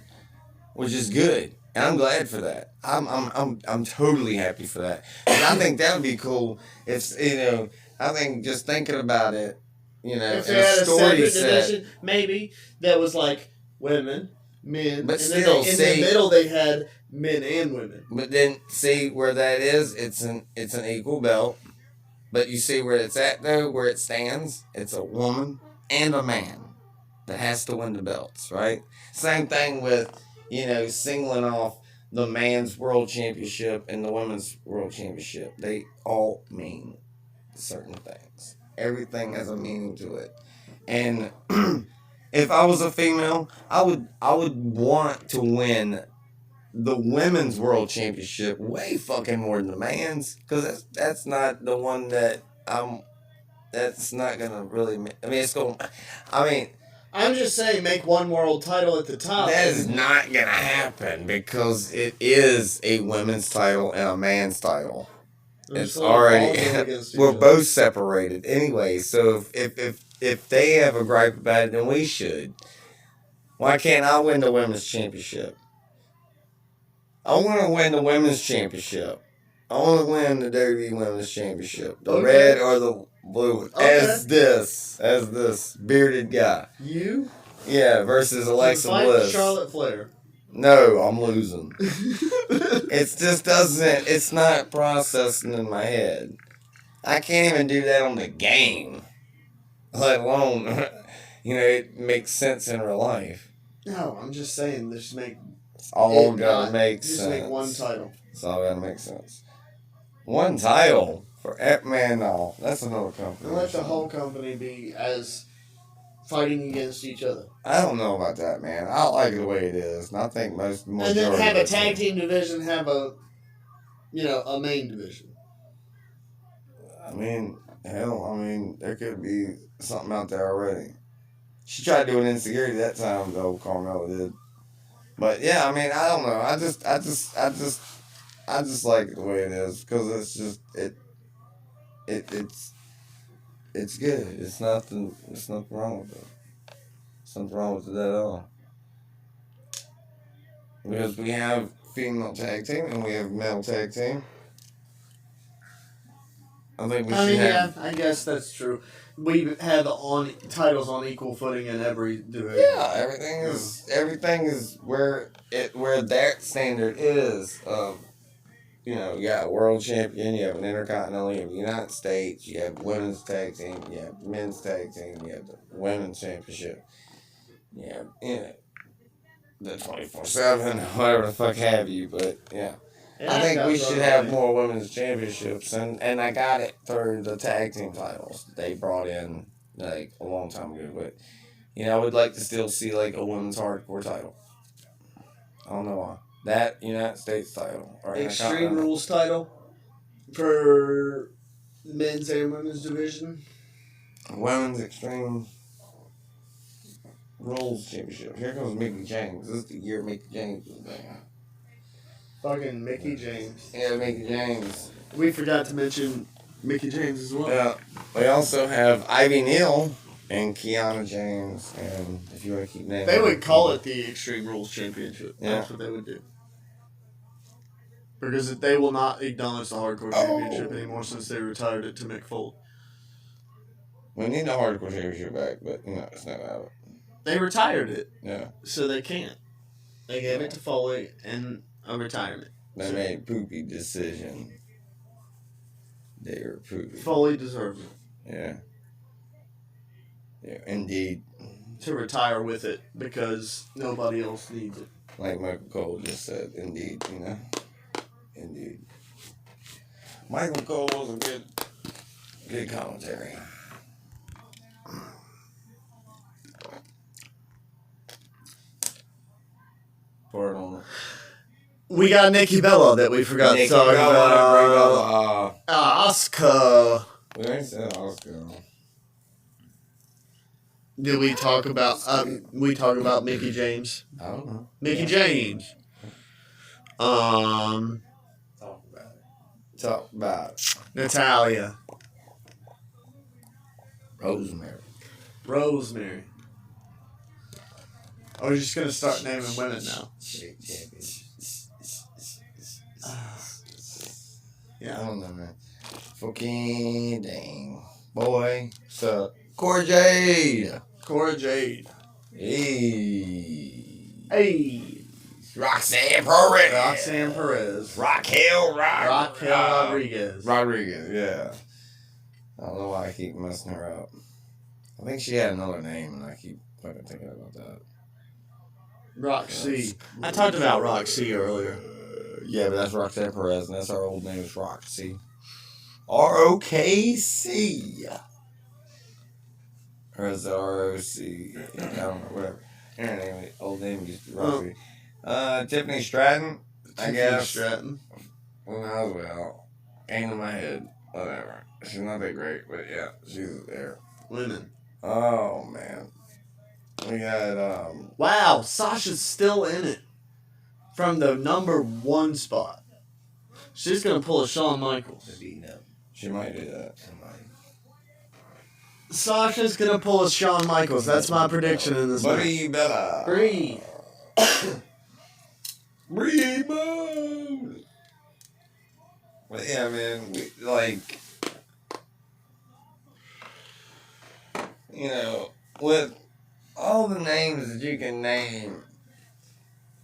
which is good, and I'm glad for that. I'm totally happy for that. And I think that would be cool if I think just thinking about it, If in they a had a story separate set. division, maybe that was like women, men, But and still, then in see- the middle they had men and women. But then see where that is. It's an equal belt, But you see where it's at, though, where it stands? It's a woman and a man that has to win the belts, right? Same thing with, singling off the man's world championship and the women's world championship. They all mean certain things. Everything has a meaning to it. And if I was a female, I would want to win the women's world championship way fucking more than the man's, because that's not the one that that's not gonna really. I'm just saying, make one world title at the top. That is not gonna happen because it is a women's title and a man's title. It's already we're both separated anyway. So if they have a gripe about it, then we should. Why can't I win the women's championship? I want to win the women's championship. I want to win the WWE Women's Championship. The red or the blue. Okay. As this bearded guy. You? Yeah, versus Alexa Bliss. Charlotte Flair. No, I'm losing. It just doesn't, it's not processing in my head. I can't even do that on the game. Let alone, it makes sense in real life. No, I'm just saying, just make... It's all gotta make sense. Just make one title. It's all gotta make sense. One title for man, no, that's another company. And let the whole company be as fighting against each other. I don't know about that, man. I like it the way it is, and I think most And then have a tag team division, have a main division. There could be something out there already. She tried doing insecurity that time, though. Carmella did. But yeah, I don't know. I just like it the way it is because it's just it's good. It's nothing wrong with it. There's nothing wrong with it at all. Because we have female tag team and we have male tag team. I think we should have. Yeah, I guess that's true. We have titles on equal footing in every division. Yeah, everything is where that standard is of. You got a world champion, you have an intercontinental, you have the United States, you have women's tag team, you have men's tag team, you have the women's championship, you have, the 24/7, whatever the fuck have you, but yeah. I think we should have more women's championships, and I got it through the tag team titles they brought in, a long time ago, but, I would like to still see, a women's hardcore title. I don't know why. That United States title. Or Extreme Rules title for men's and women's division. Women's Extreme Rules Championship. Here comes Mickie James. This is the year Mickie James was there. Fucking Mickie James. Yeah, Mickie James. We forgot to mention Mickie James as well. Yeah. We also have Ivy Neal and Kiana James. And if you want to keep naming they would call it the Extreme Rules Championship. Yeah. That's what they would do. Because they will not acknowledge the Hardcore Championship anymore since they retired it to Mick Foley. We need the Hardcore Championship back, but, it's not out. They retired it. Yeah. So they can't. They gave it to Foley in a retirement. They made a poopy decision. They were poopy. Foley deserved it. Yeah. Yeah, indeed. To retire with it because nobody else needs it. Like Michael Cole just said, indeed, Indeed. Michael Cole was a good commentary. Pardon on it. We got Nikki Bella that we forgot to talk about. Asuka. We already said Asuka. Did we talk about Mickie James? I don't know. Mickie James. Talk about it. Natalia. Rosemary. Oh, we're just gonna start naming women now. Yeah, I don't know, man. Fucking dang. Boy. So, Cora Jade. Hey. Roxanne Perez. Raquel Rodriguez. Rodriguez, yeah. I don't know why I keep messing her up. I think she had another name, and I keep fucking thinking about that. Roxy. I talked about Roxy earlier. Yeah, but that's Roxanne Perez, and that's our old name is Roxy. ROKC. Or is it ROC? I don't know, whatever. Anyway, old name used to be Roxy. Tiffany Stratton, I guess. Stratton. Who knows? Well, ain't in my head. Whatever. She's not that great, but yeah, she's there. Women. Oh, man. We got, Wow, Sasha's still in it. From the number 1 spot. She's going to pull a Shawn Michaels. she might do that. Sasha's going to pull a Shawn Michaels. That's my prediction in this match. Buddy better. Breathe. Breathe, man. But yeah, man, with all the names that you can name,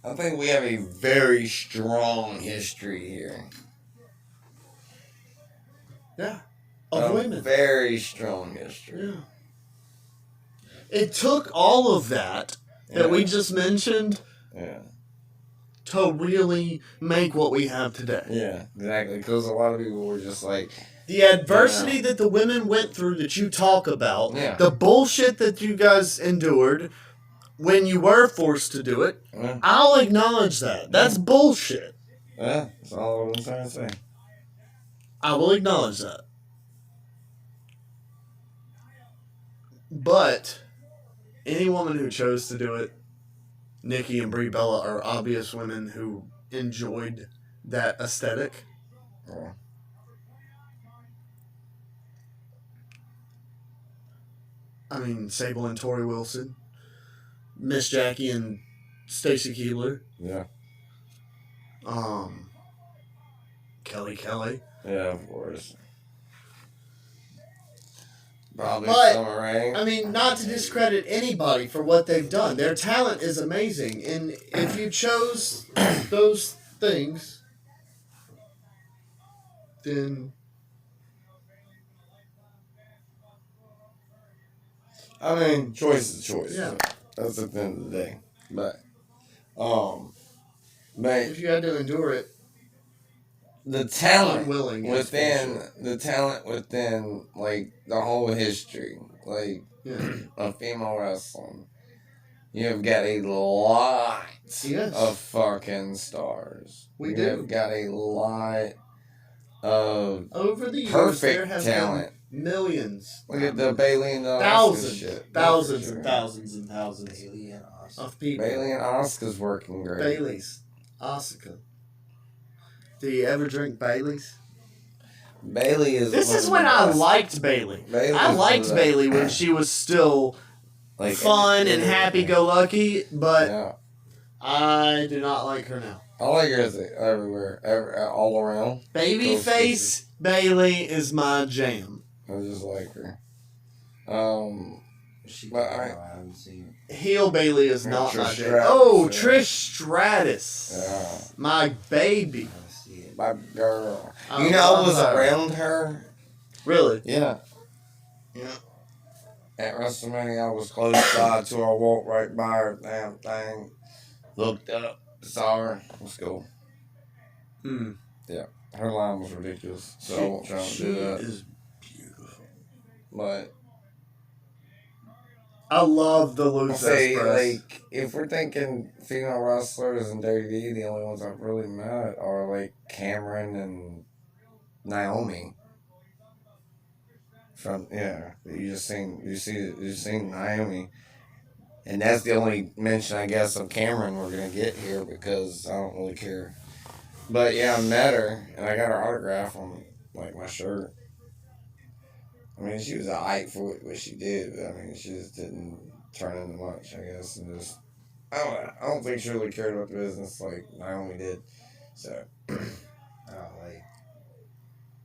I think we have a very strong history here. Yeah. A Of women. Very strong history. Yeah. It took all of that we just mentioned Yeah. to really make what we have today. Yeah, exactly. Because a lot of people were just like, The adversity that the women went through that you talk about, Yeah. the bullshit that you guys endured when you were forced to do it, yeah, I'll acknowledge that. That's bullshit. that's all I'm trying to say. I will acknowledge that. But any woman who chose to do it, Nikki and Brie Bella are obvious women who enjoyed that aesthetic. Yeah. I mean, Sable and Tori Wilson, Miss Jackie and Stacy Keibler, Yeah. Kelly Kelly. Yeah, of course. Probably But, Summer Rae. I mean, not to discredit anybody for what they've done. Their talent is amazing. And if you chose those things, then I mean, choice is choice. Yeah. That's at the end of the day. But if you had to endure it, the talent unwilling is within bullshit. the talent within like the whole history, like Yeah. of female wrestling, you have got a lot Yes. of fucking stars. We you do. have got a lot of Over the years, perfect there has talent. been millions, Look at the Bailey and the Asuka thousands, shit. thousands Sure. and thousands and thousands of people. Bailey and Asuka's working great. Bailey's, Asuka. Do you ever drink Bailey's? Bailey is. This one is of when the I best. liked Bailey. Bailey's I one liked of the- Bailey when she was still like fun and happy-go-lucky, but Yeah, I do not like her now. I like her as everywhere, all around. Babyface Bailey is my jam. I just like her. She, But I- haven't seen Heel Bailey is Yeah, not Trish my jam. Stratus, Oh, yeah. Trish Stratus. Yeah, My baby. I see it. my girl. I You know, I love was her. around her. Really? Yeah. At WrestleMania, I was close by to her. I walked right by her damn thing. Looked up, saw her. Let's go. Hmm. Her line was ridiculous, so I won't try to She do that. is beautiful. But I love the I'll Luther say, Express. like, if we're thinking female wrestlers in WWE, the only ones I've really met are like Cameron and Naomi. You seen Naomi, and that's the only mention I guess of Cameron we're gonna get here because I don't really care. But yeah, I met her and I got her autograph on like my shirt. I mean, she was alright for what she did. But, I mean, she just didn't turn into much, I guess, and just I don't think she really cared about the business like Naomi did. So like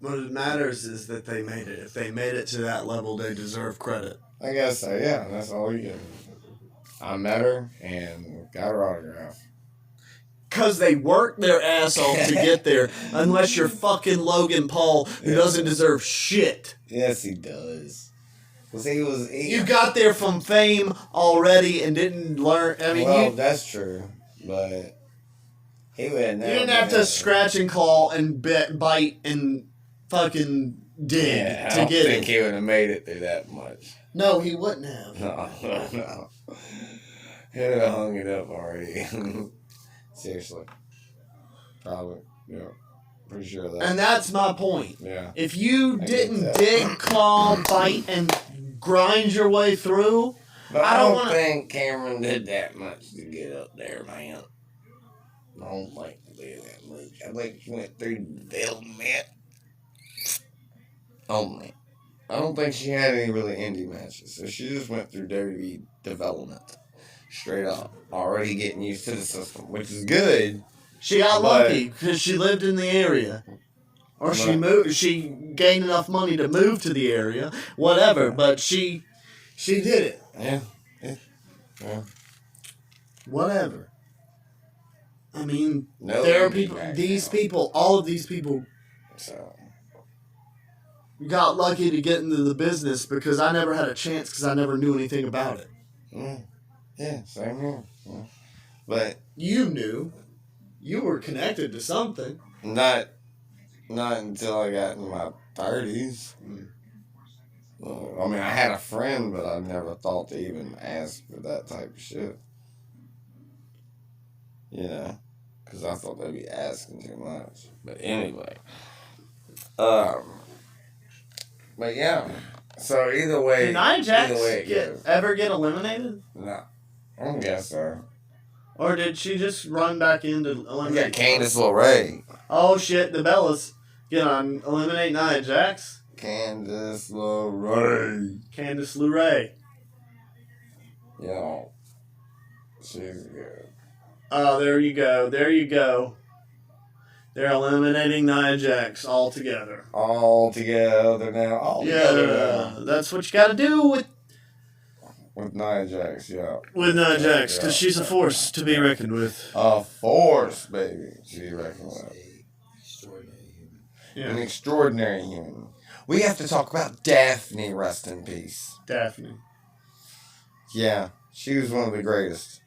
What it matters is that they made it. If they made it to that level, they deserve credit. I guess so. Yeah, that's all you get. I met her and got her autograph. because they worked their ass off to get there. Unless you're fucking Logan Paul, who doesn't deserve shit. Yes, he does. Cause he You got there from fame already and didn't learn. I mean, well, you that's true, but he would have never. didn't have to scratch and claw and bite and fucking dig Yeah, I to don't get think it. he would have made it through that much. No, he wouldn't have. No. He would have hung it up already. Seriously. Probably. Yeah. Pretty sure of that. And that's my point. Yeah. If you I get didn't that. dig, claw, bite, and grind your way through, But I I don't don't wanna- think Cameron did that much to get up there, man. I don't think he did that much. I think she went through development only. I don't think she had any really indie matches. So she just went through WWE development. Straight up. Already getting used to the system, which is good. she got But- lucky because she lived in the area. Or she But- moved. She gained enough money to move to the area, whatever. But she did it. Yeah. Whatever. I mean, No there are indie people. match These now. people, all of these people, So, got lucky to get into the business because I never had a chance because I never knew anything about it. yeah, same here. Yeah. But You knew. You were connected to something. not until I got in my 30s. I mean, I had a friend, but I never thought to even ask for that type of shit. You know, because I thought they'd be asking too much. But anyway, but yeah. So either way, Did Nia Jax either way it goes. ever get eliminated? No, I don't guess so. Or did she just run back into I got eliminate? Candice LeRae. Oh shit, the Bellas get on eliminate Nia Jax. Candice LeRae. Candice LeRae. Yo, she's good. Oh, there you go. There you go. They're eliminating Nia Jax altogether. All together now. All together Yeah, now. that's what you got to do With Nia Jax, yeah. with Nia Jax, Yeah. because she's a force to be reckoned with. A force, baby. She reckon with. Extraordinary human. An Yeah, extraordinary human. We have to talk about Daphne, rest in peace. Daphne. Yeah, she was one of the greatest.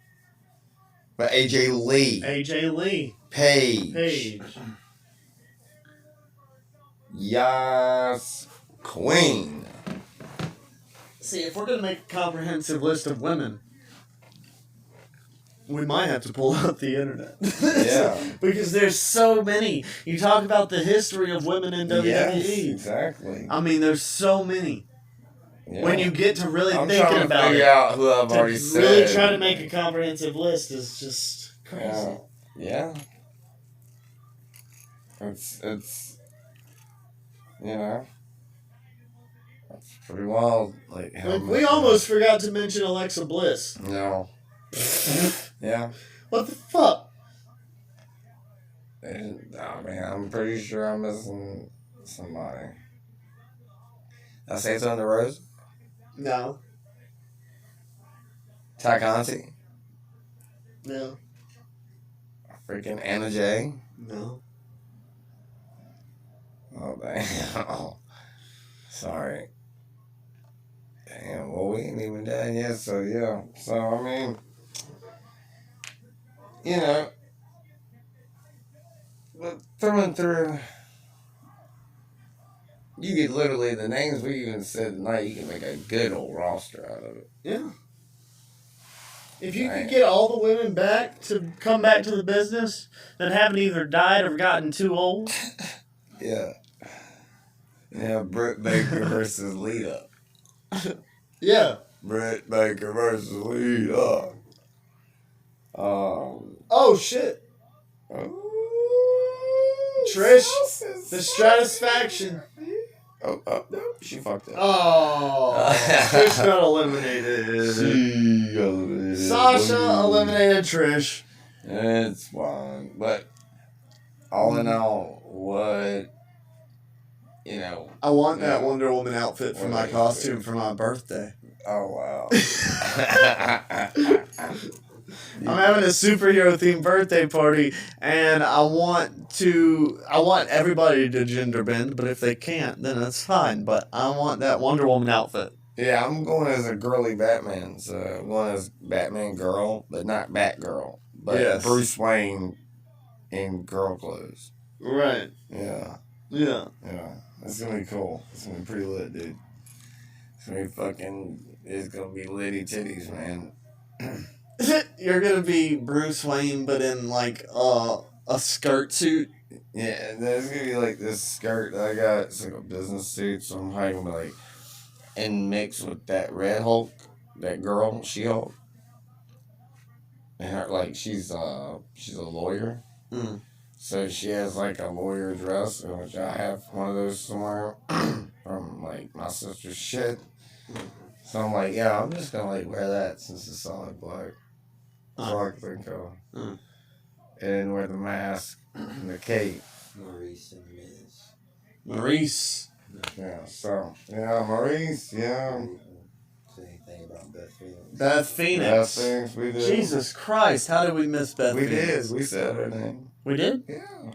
But AJ Lee, AJ Lee. Paige, Yas, Queen. See, if we're going to make a comprehensive list of women, we might have to pull out the internet. Yeah. Because there's so many. You talk about the history of women in WWE. Yes, exactly. I mean, there's so many. Yeah. When you get to really I'm thinking trying to about figure it, out who I've to already really said. try to make a comprehensive list is just crazy. Yeah. It's you know, that's pretty wild. Like how Like, we much- almost forgot to mention Alexa Bliss. No. Yeah. What the fuck? I mean, I'm pretty sure I'm missing somebody. Did I say Thunder Rose? No. Ty Conti? No. Freaking Anna Jay? No. Oh, damn. Oh, sorry. Damn, well, we ain't even done yet, so yeah. So, I mean, you know, but through and through, you get literally the names we even said tonight, you can make a good old roster out of it. Yeah. If you Right. could get all the women back to come back to the business that haven't either died or gotten too old, Yeah. Yeah, Britt Baker versus Lita. yeah. Britt Baker versus Lita. Oh shit. Trish, the Stratisfaction. Oh, no, she fucked up. Oh, Trish got eliminated. She eliminated Sasha Wonder eliminated Trish. Woman. It's fine, but all in all, what you know? I want that Yeah. Wonder Woman outfit for my costume for my birthday. Oh wow! I'm having a superhero themed birthday party, and I want everybody to gender bend, but if they can't, then that's fine. But I want that Wonder Woman outfit. Yeah, I'm going as a girly Batman. So I'm going as Batman girl, but not Batgirl. But Yes. Bruce Wayne in girl clothes. Right. Yeah. Yeah. Yeah. It's gonna be cool. It's gonna be pretty lit, dude. It's gonna be litty titties, man. You're gonna be Bruce Wayne, but in like a skirt suit. Yeah, there's gonna be like this skirt that I got. It's like a business suit, so I'm hiding like and mixed with that Red Hulk, that girl, She-Hulk. And her like she's a lawyer. Mm. So she has like a lawyer dress, which I have one of those somewhere from like my sister's shit. So I'm like, yeah, I'm just gonna like wear that since it's solid black. That's all I can think of. Mm. And wear the mask and the cape. Maurice and Miz. Maurice. Yeah, so yeah, Maurice, yeah. Say anything about Beth Phoenix? Beth Best Phoenix. things we did. Jesus Christ! How did we miss Beth We Phoenix? did. We said her name. We did. Yeah.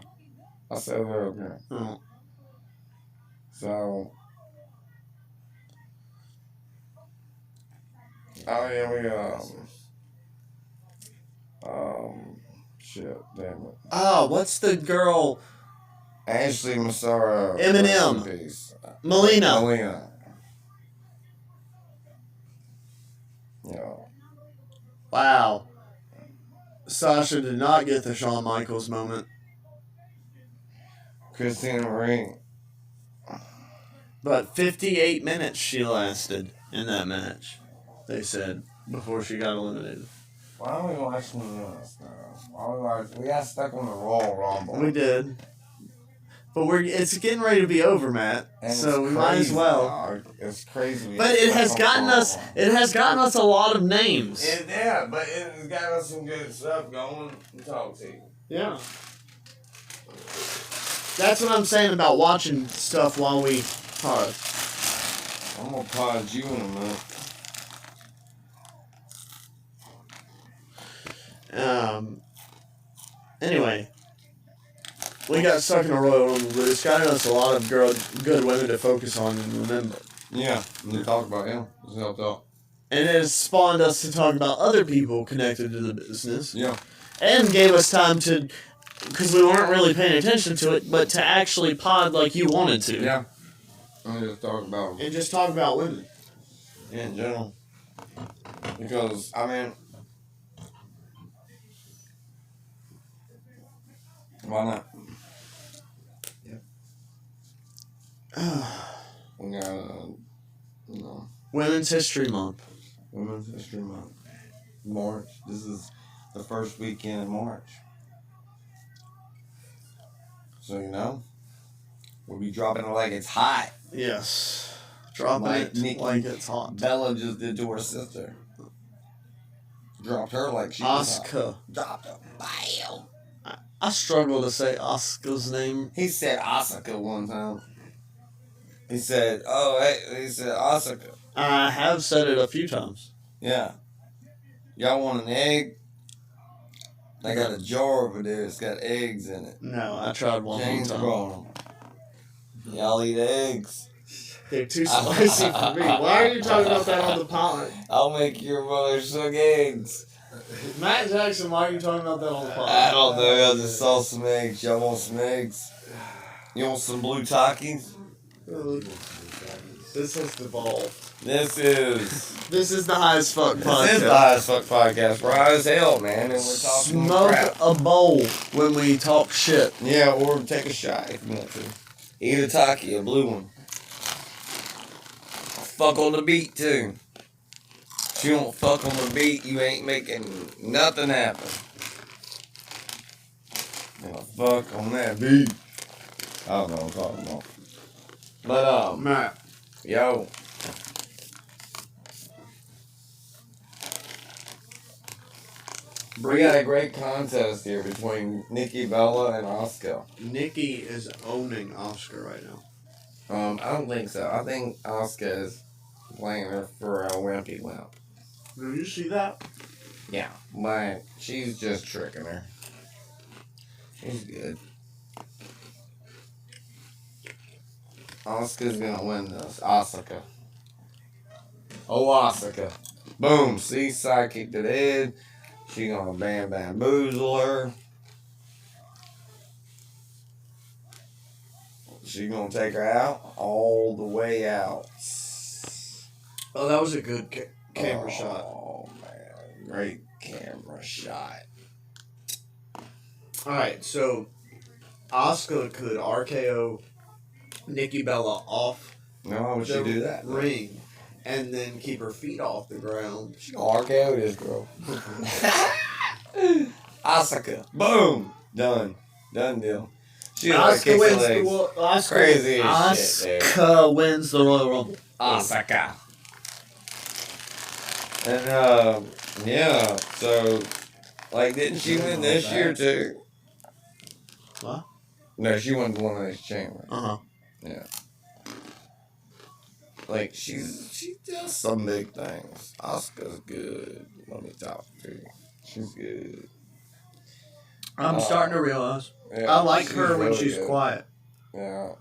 I said her earlier. Oh. So. Oh yeah, shit, damn it. Oh, what's the girl? Ashley Massara. Eminem. rest in peace. Melina. Melina. Yeah. Wow. Sasha did not get the Shawn Michaels moment. Christina Marie. But 58 minutes she lasted in that match, they said, before she got eliminated. Why don't we watch something else now? We got stuck on the Royal Rumble. We did. But it's getting ready to be over, Matt. And So we it's might as crazy, well. dog. It's crazy. But it has gotten us a lot of names. Yeah, but it has got us some good stuff going to talk to you. Yeah. That's what I'm saying about watching stuff while we pod. I'm gonna pod you in a minute. Anyway, we got stuck in a Royal Rumble, but it's gotten us a lot of good women to focus on and remember. Yeah, and to talk about him. It's helped out. And it has spawned us to talk about other people connected to the business. Yeah. And gave us time to, because we weren't really paying attention to it, but to actually pod like you wanted to. Yeah. I'm just talk about And just talk about women. in general. Because, I mean, why not? We got, Women's History Month. Women's History Month. March. This is the first weekend in March. So, we'll be dropping it like it's hot. Yes. Dropping Like it Nikki like it's hot. Bella just did to her sister. Dropped her like she was hot. Asuka. Dropped her. Bam. I struggle to say Asuka's name. He said Asuka one time. He said, Asuka. I have said it a few times. Yeah. Y'all want an egg? I got a jar over there. It's got eggs in it. No, I tried one James time. brought them. Y'all eat eggs. They're too spicy for me. Why are you talking about that on the pod? I'll make your mother suck eggs. Matt Jackson, why are you talking about that on the pod? I don't know. I just saw some eggs. Y'all want some eggs? You want some blue Takis? This has devolved. This is The highest fuck the podcast. highest fuck podcast. We're high as hell, man, and we're talking Smoke crap. a bowl when we talk shit. Yeah, or take a shot if you want to. Eat a Taki, a blue one. Fuck on the beat too. If you don't fuck on the beat, you ain't making nothing happen. Fuck on that beat. I don't know what I'm talking about. But Matt. yo. We got a great contest here between Nikki Bella and Asuka. Nikki is owning Oscar right now. I don't think so. I think Asuka is playing her for a wimpy limp. Did you see that? Yeah, but she's just tricking her. She's good. Asuka's gonna win this. Asuka. Oh, Asuka. Boom. See, sidekick to the head. She gonna bamboozle her. She gonna take her out all the way out. Oh, that was a good camera shot. Oh man, great camera shot. All right, so Asuka could RKO Nikki Bella off No, why would she the do that? ring, and then keep her feet off the ground. She gonna RKO this girl. Asuka. Boom. Done. Done deal. She like Asuka wins the legs. Asuka, Crazy as shit, dude. Asuka wins the Royal Rumble. Asuka. And yeah, so like didn't she win this year too? What? No, she won the Elimination Chamber. Uh-huh. Yeah. Like she does some big things. Asuka's good. Let me talk to you. She's good. I'm starting to realize. Yeah, I like she's her when really she's good. quiet. Yeah.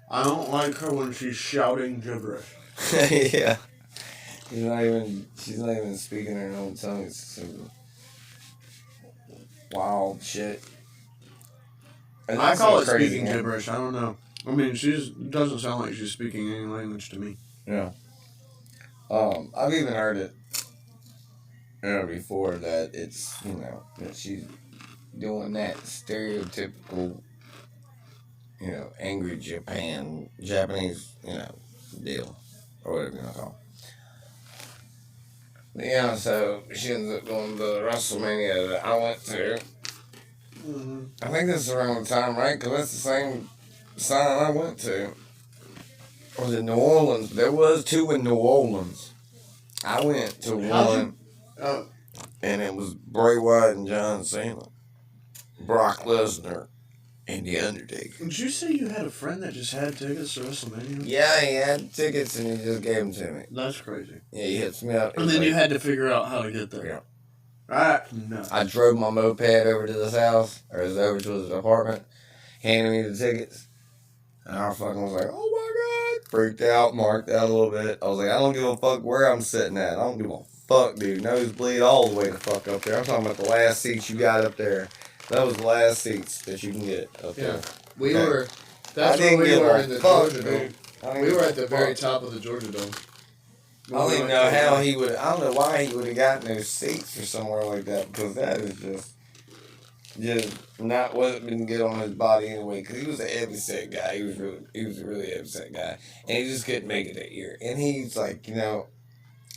I don't like her when she's shouting gibberish. Yeah. She's not even speaking her own tongue. It's some wild shit. And I that's call it so crazy, speaking man. gibberish. I don't know. I mean, she doesn't sound like she's speaking any language to me. Yeah. I've even heard it before that it's, that she's doing that stereotypical, angry Japanese, deal, or whatever you want to call it. Yeah, so she ends up going to WrestleMania that I went to. Mm-hmm. I think this is around the time, right? Because that's the same sign I went to. Or was it New Orleans? There was two in New Orleans. I went to one, and it was Bray Wyatt and John Cena, Brock Lesnar, and The Undertaker. Did you say you had a friend that just had tickets to WrestleMania? Yeah, he had tickets and he just gave them to me. That's crazy. Yeah, he hits me up. And He's then you like- had to figure out how to get there. Yeah. Right? No. I drove my moped over to his house, or over to his apartment, handed me the tickets, and I fucking was like, oh my god, freaked out, marked out a little bit. I was like, I don't give a fuck where I'm sitting at. I don't give a fuck, dude. Nosebleed all the way the fuck up there. I'm talking about the last seats you got up there. That was the last seats that you can get up there. We Okay. were. I That's didn't when we give were a in the fuck, Georgia Dome. dude. I don't We give were a at the fuck. very top of the Georgia Dome. I don't even know how he would. I don't know why he would have gotten those seats for somewhere like that, because that is just not what been good on his body anyway. Because he was a heavyset guy. He was a really heavyset guy, and he just couldn't make it that year. And he's like,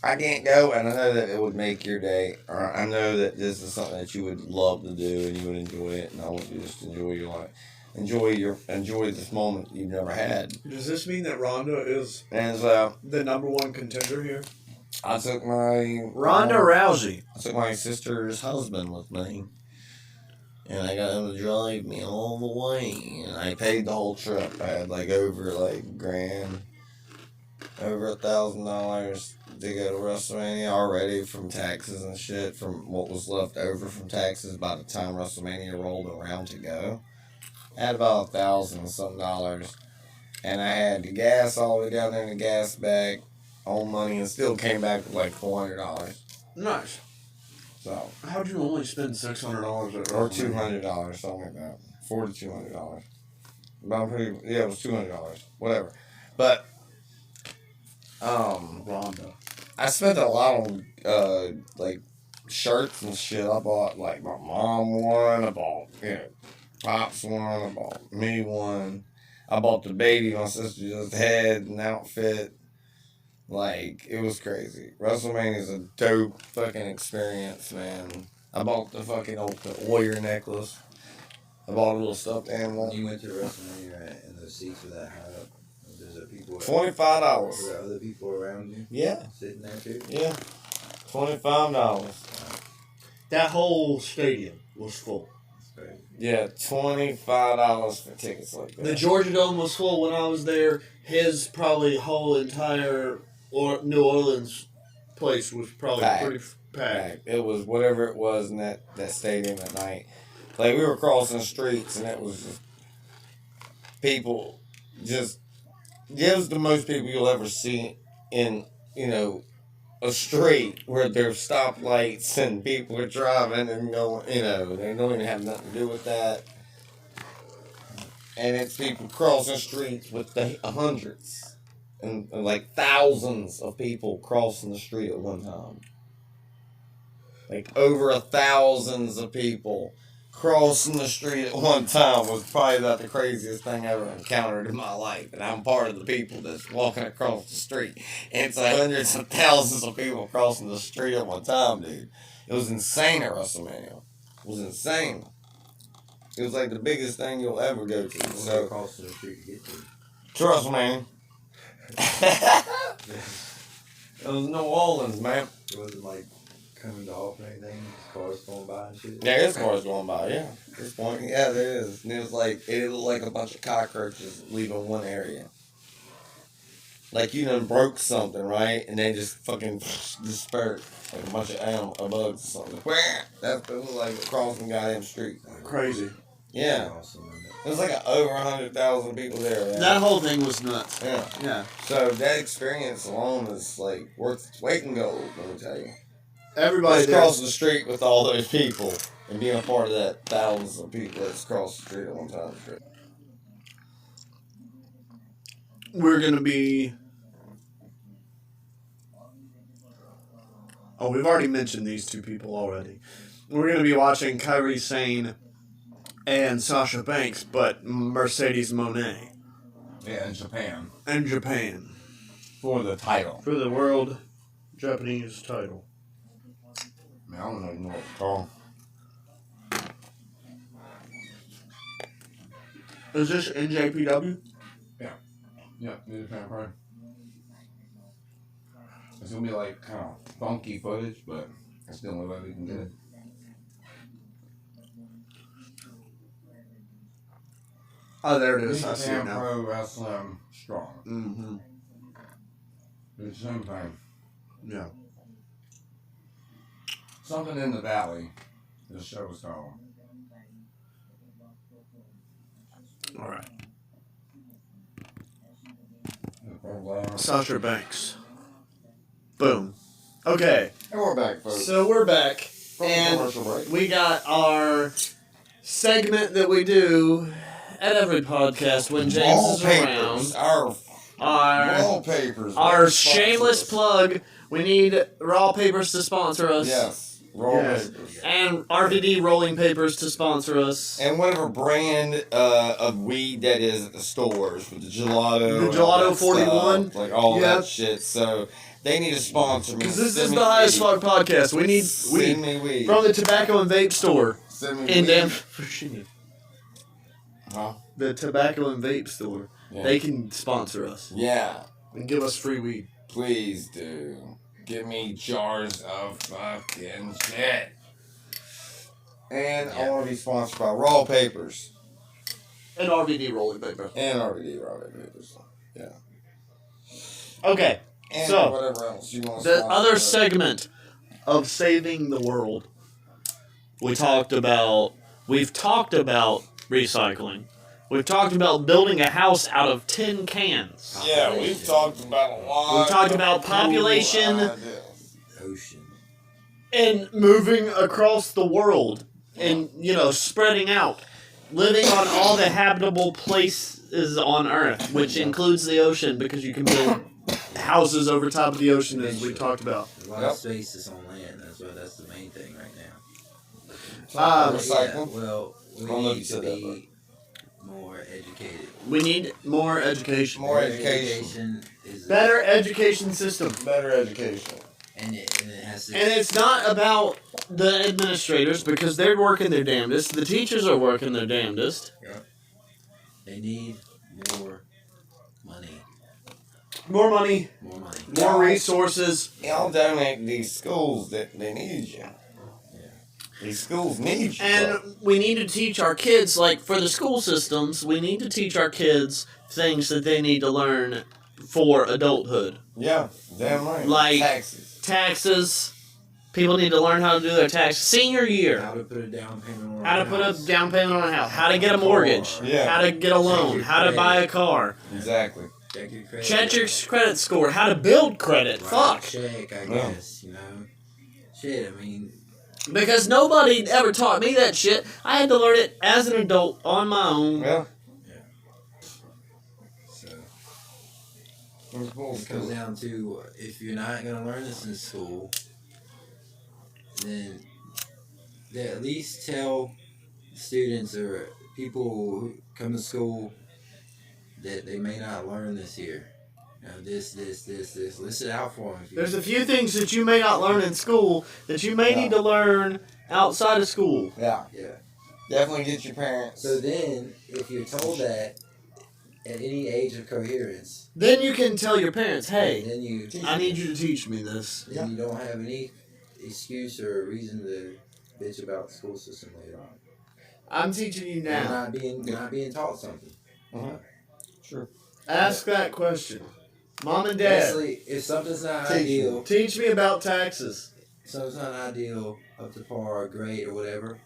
I can't go, and I know that it would make your day, or I know that this is something that you would love to do and you would enjoy it, and I want you to just enjoy your life. Enjoy this moment you've never had. Does this mean that Ronda is And so the number one contender here? I took my Rousey. I took my sister's husband with me, and I got him to drive me all the way, and I paid the whole trip. I had over grand, over $1,000 to go to WrestleMania already from taxes and shit, from what was left over from taxes by the time WrestleMania rolled around to go. I had about $1,000-some, and I had the gas all the way down there in the gas bag, own money, and still came back with $400. Nice. So. How'd you only spend $600 at Or WrestleMania? $200, something like that. $400 to $200. But I'm it was $200, whatever. But, Ronda. I spent a lot on, shirts and shit. I bought, my mom one, I bought, Pops one, I bought me one. I bought the baby my sister just had, an outfit. It was crazy. WrestleMania is a dope fucking experience, man. I bought the fucking Ultimate Warrior necklace. I bought a little stuffed animal. You went to WrestleMania and those seats were that high up. There's people. $25. Were there other people around you? Yeah. Sitting there too? Yeah. $25. That whole stadium was full. That's crazy. Yeah, $25 for tickets like that. The Georgia Dome was full when I was there. His probably whole entire New Orleans place was probably Packed. pretty packed. It was whatever it was in that stadium at night. Like, we were crossing the streets, and it was just people just... It was the most people you'll ever see in, a street where there's stoplights and people are driving and going, they don't even have nothing to do with that. And it's people crossing streets with the hundreds and like thousands of people crossing the street at one time. Like over 1,000s of people crossing the street at one time was probably about the craziest thing I ever encountered in my life. And I'm part of the people that's walking across the street. And it's like hundreds of thousands of people crossing the street at one time, dude. It was insane at WrestleMania. It was insane. It was like the biggest thing you'll ever go to. So, across the street to get to. Trust me. It was New Orleans, man. It wasn't like coming to off or anything. Cars going by and shit. There is cars going by, yeah. At this point, yeah, there is. And it was like, it looked like a bunch of cockroaches leaving one area. Like you done broke something, right? And they just fucking dispersed. Like a bunch of bugs or something. That's what it looked like across the goddamn street. Crazy. Yeah. Awesome. It was like over 100,000 people there. Man. That whole thing was nuts. Yeah. Yeah. So that experience alone is like worth its weight in gold, let me tell you. Everybody Just there. crossing the street with all those people and being a part of that thousands of people that's crossed the street at one time. We're going to be... Oh, we've already mentioned these two people already. We're going to be watching Kairi Sane and Sasha Banks, but Mercedes Moné Yeah, in Japan. in Japan For the title. for the World Japanese title. Man, I don't even know what to call. Is this NJPW? Yeah, New Japan Pro. It's gonna be like kind of funky footage, but that's the only way we can get it. Oh, there it New is. I see it Japan now. Pro Wrestling Strong. Mm-hmm. It's the same thing. Yeah. Something in the Valley. The show was called. All right. And Sasha Banks. Boom. Okay. we're back, folks. So we're back. From the And commercial break. we got our segment that we do at every podcast when James is Wallpapers. around. Our Our wallpapers. our shameless plug. We need Raw Papers to sponsor us. Yes. Wallpapers. Yes. And RVD Rolling Papers to sponsor us. And whatever brand of weed that is at the stores with the gelato. The and Gelato all that 41. stuff, like all Yep. that shit. So they need to sponsor me. Because this Send is me the Highest weed. Fuck podcast. We need Send weed me weed. from the Tobacco and Vape store Send me in weed. Denver, Virginia. Huh? The Tobacco and Vape store. Yeah. They can sponsor us Yeah. and give us free weed. Please do. Give me jars of fucking shit. And I want to be sponsored by Raw Papers And RVD Rolling Paper. and RVD Raw Papers. Okay. And So, whatever else you want to The sponsor. other segment of saving the world. We've talked about recycling. We've talked about building a house out of tin cans. Yeah, we've talked about a lot. We've talked about of cool population. ideas. Ocean. And moving across the world and, spreading out. Living on all the habitable places on Earth, which includes the ocean because you can build houses over top of the ocean as we talked about. A lot of space is on land. That's the main thing right now. Recycle. Well, we I don't know if you need to said that, be more educated. We need more education. More education. is Better education system. Better education. and it has to. And it's not about the administrators because they're working their damnedest. The teachers are working their damnedest. They need more money. More money, More money. more resources. Y'all donate to these schools that they need you. These schools need you. And we need to teach our kids, like for the school systems, we need to teach our kids things that they need to learn for adulthood. yeah, damn right. Like- taxes. taxes. People need to learn how to do their taxes. Senior year. How to put a down payment on How to a put a house. down payment on a house. How to get a mortgage. Yeah. How to get a loan. How to buy a car. Exactly. Check your credit. Check your credit score. How to build credit. Write Fuck. a check, I Yeah. guess, you know. Shit, I mean, Because nobody ever taught me that shit. I had to learn it as an adult on my own. Yeah. so We're supposed it comes to. down to if you're not going to learn this in school, then they at least tell students or people who come to school that they may not learn this here. You know, this. List it out for them. There's a few things that you may not learn in school that you may need to learn outside of school. Yeah. Yeah. Definitely get your parents. So then, if you're told that at any age of coherence, Then you can tell your parents, hey, then you I need you to teach me this. then you don't have any excuse or reason to bitch about the school system later on. I'm teaching you You're not being taught something. True. Ask that question. Mom and Dad, Basically, if something's not Teach ideal, teach me about taxes. something's not ideal, up to par, or great, or whatever.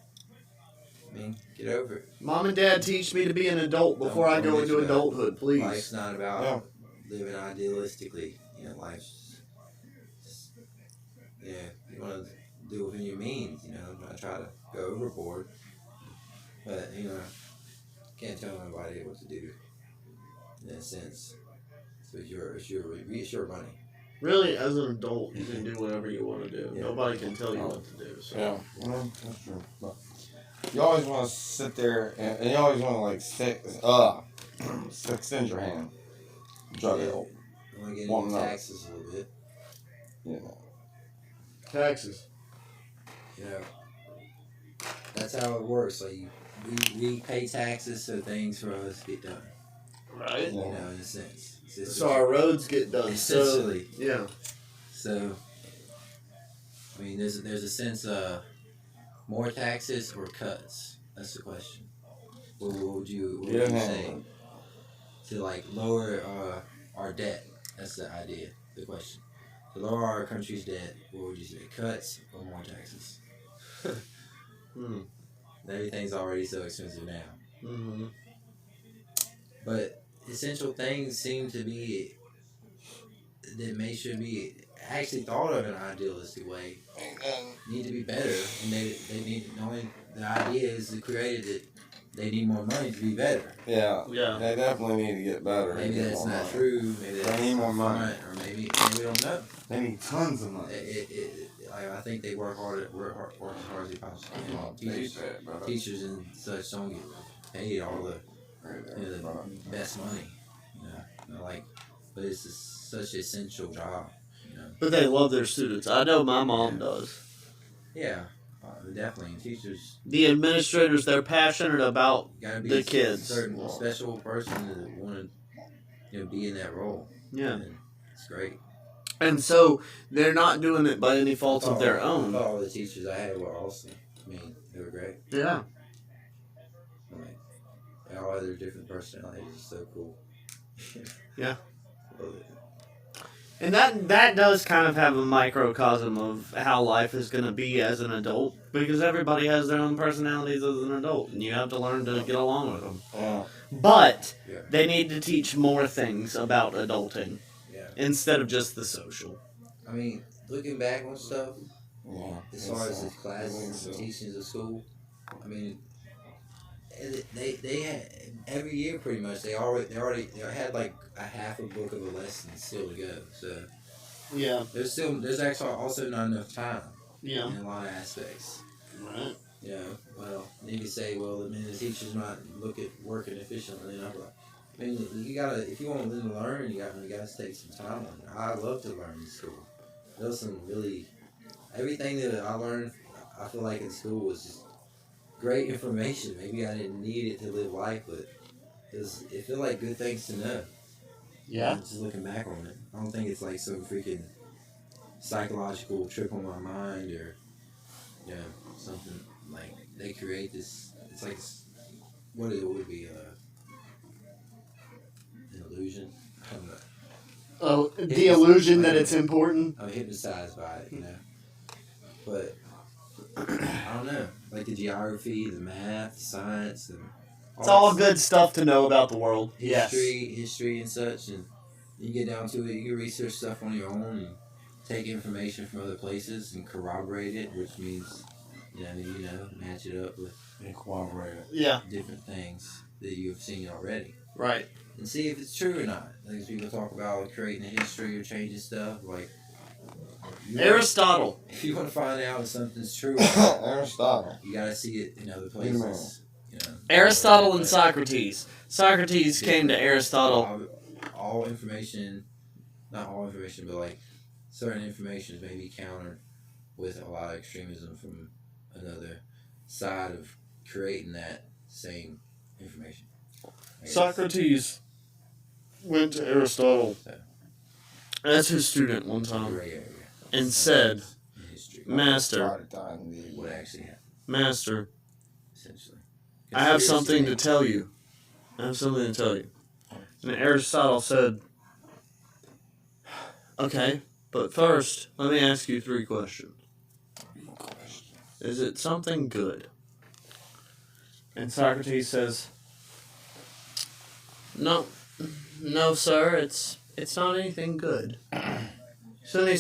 I mean, get over it. Mom and Dad, teach me to be an adult before I go into adulthood, please. Life's not about Yeah. living idealistically. You know, life's just, yeah, you want to do within your means, you know, not try to go overboard. But, you know, can't tell nobody what to do in that sense. So it's your money. Really, as an adult, you can do whatever you want to do. Yeah. Nobody can tell you what to do. So. Yeah. That's true. But you always want to sit there and you always want to extend your hand. Try to help. You want to get One into note. taxes a little bit. You know. Taxes. You know, that's how it works. Like, we pay taxes so things for us get done. Right? You know, in a sense. It's just- So our roads get done. So, essentially. yeah. So, I mean, there's a sense of more taxes or cuts. That's the question. What would you say to like lower our debt? That's the idea. The question. To lower our country's debt, what would you say? Cuts or more taxes? Everything's already so expensive now. Mm-hmm. But essential things seem to be that should be actually thought of in an idealistic way. Need to be better, and they need knowing the idea is to create it that they need more money to be better. Yeah. Yeah. They definitely need to get better. Maybe and get that's more not money. true. Maybe They that's need more money. front, or maybe we don't know. They need tons of money. I think they work hard as they possibly can. Teachers and such don't get paid all the the best money. You know, like, but it's such an essential job. You know. But they love their students. I know my mom does. Yeah, definitely. Teachers The administrators, they're passionate about gotta be the a kids. certain special person to want to be in that role. Yeah. And it's great. And so they're not doing it by any fault of their I own. thought all the teachers I had were awesome. I mean, they were great. Yeah. Like, all other different personalities is so cool. Yeah. Love it. And that does kind of have a microcosm of how life is going to be as an adult, because everybody has their own personalities as an adult, and you have to learn to get along with them. Yeah. But Yeah. they need to teach more things about adulting Yeah. instead of just the social. I mean, looking back on stuff, Yeah. as far as the classes and teachings of school, I mean, they had every year pretty much. They already had like a half a book of a lesson still to go. So Yeah. there's actually also not enough time Yeah. in a lot of aspects. Right. Yeah. Well, you can say, well, I mean, the teachers not working efficiently enough. I mean, you gotta, if you want them to learn, you gotta take some time on it. I love to learn in school. There was some really, everything that I learned, I feel like in school was just great information. Maybe I didn't need it to live life, but it felt like good things to know. Yeah. Just looking back on it, I don't think it's like some freaking psychological trip on my mind or, you know, something like they create this. It's like what it would be an illusion. I don't know. Oh, the illusion that it's important. I'm hypnotized by it, you know. But I don't know, like the geography, the math, science, and It's all that good stuff to know about the world. history and such, and you get down to it, you can research stuff on your own and take information from other places and corroborate it, which means match it up with Incorporated. Yeah, different things that you have seen already right. and see if it's true or not. Like people talk about creating a history or changing stuff, like Aristotle. if you want to find out if something's true or not, Aristotle. you gotta see it in other places. You know, Aristotle and Socrates. Socrates came to Aristotle. All information, not all information, but like certain information may be countered with a lot of extremism from another side of creating that same information. I guess. Socrates went to Aristotle as his student one time Gray area. and said, In history, Master, what actually happened, Master, essentially. I have Conspiracy something to theory. tell you. I have something to tell you. And Aristotle said, okay, but first, let me ask you 3 questions. Is it something good? And Socrates says, no, sir, it's not anything good. So then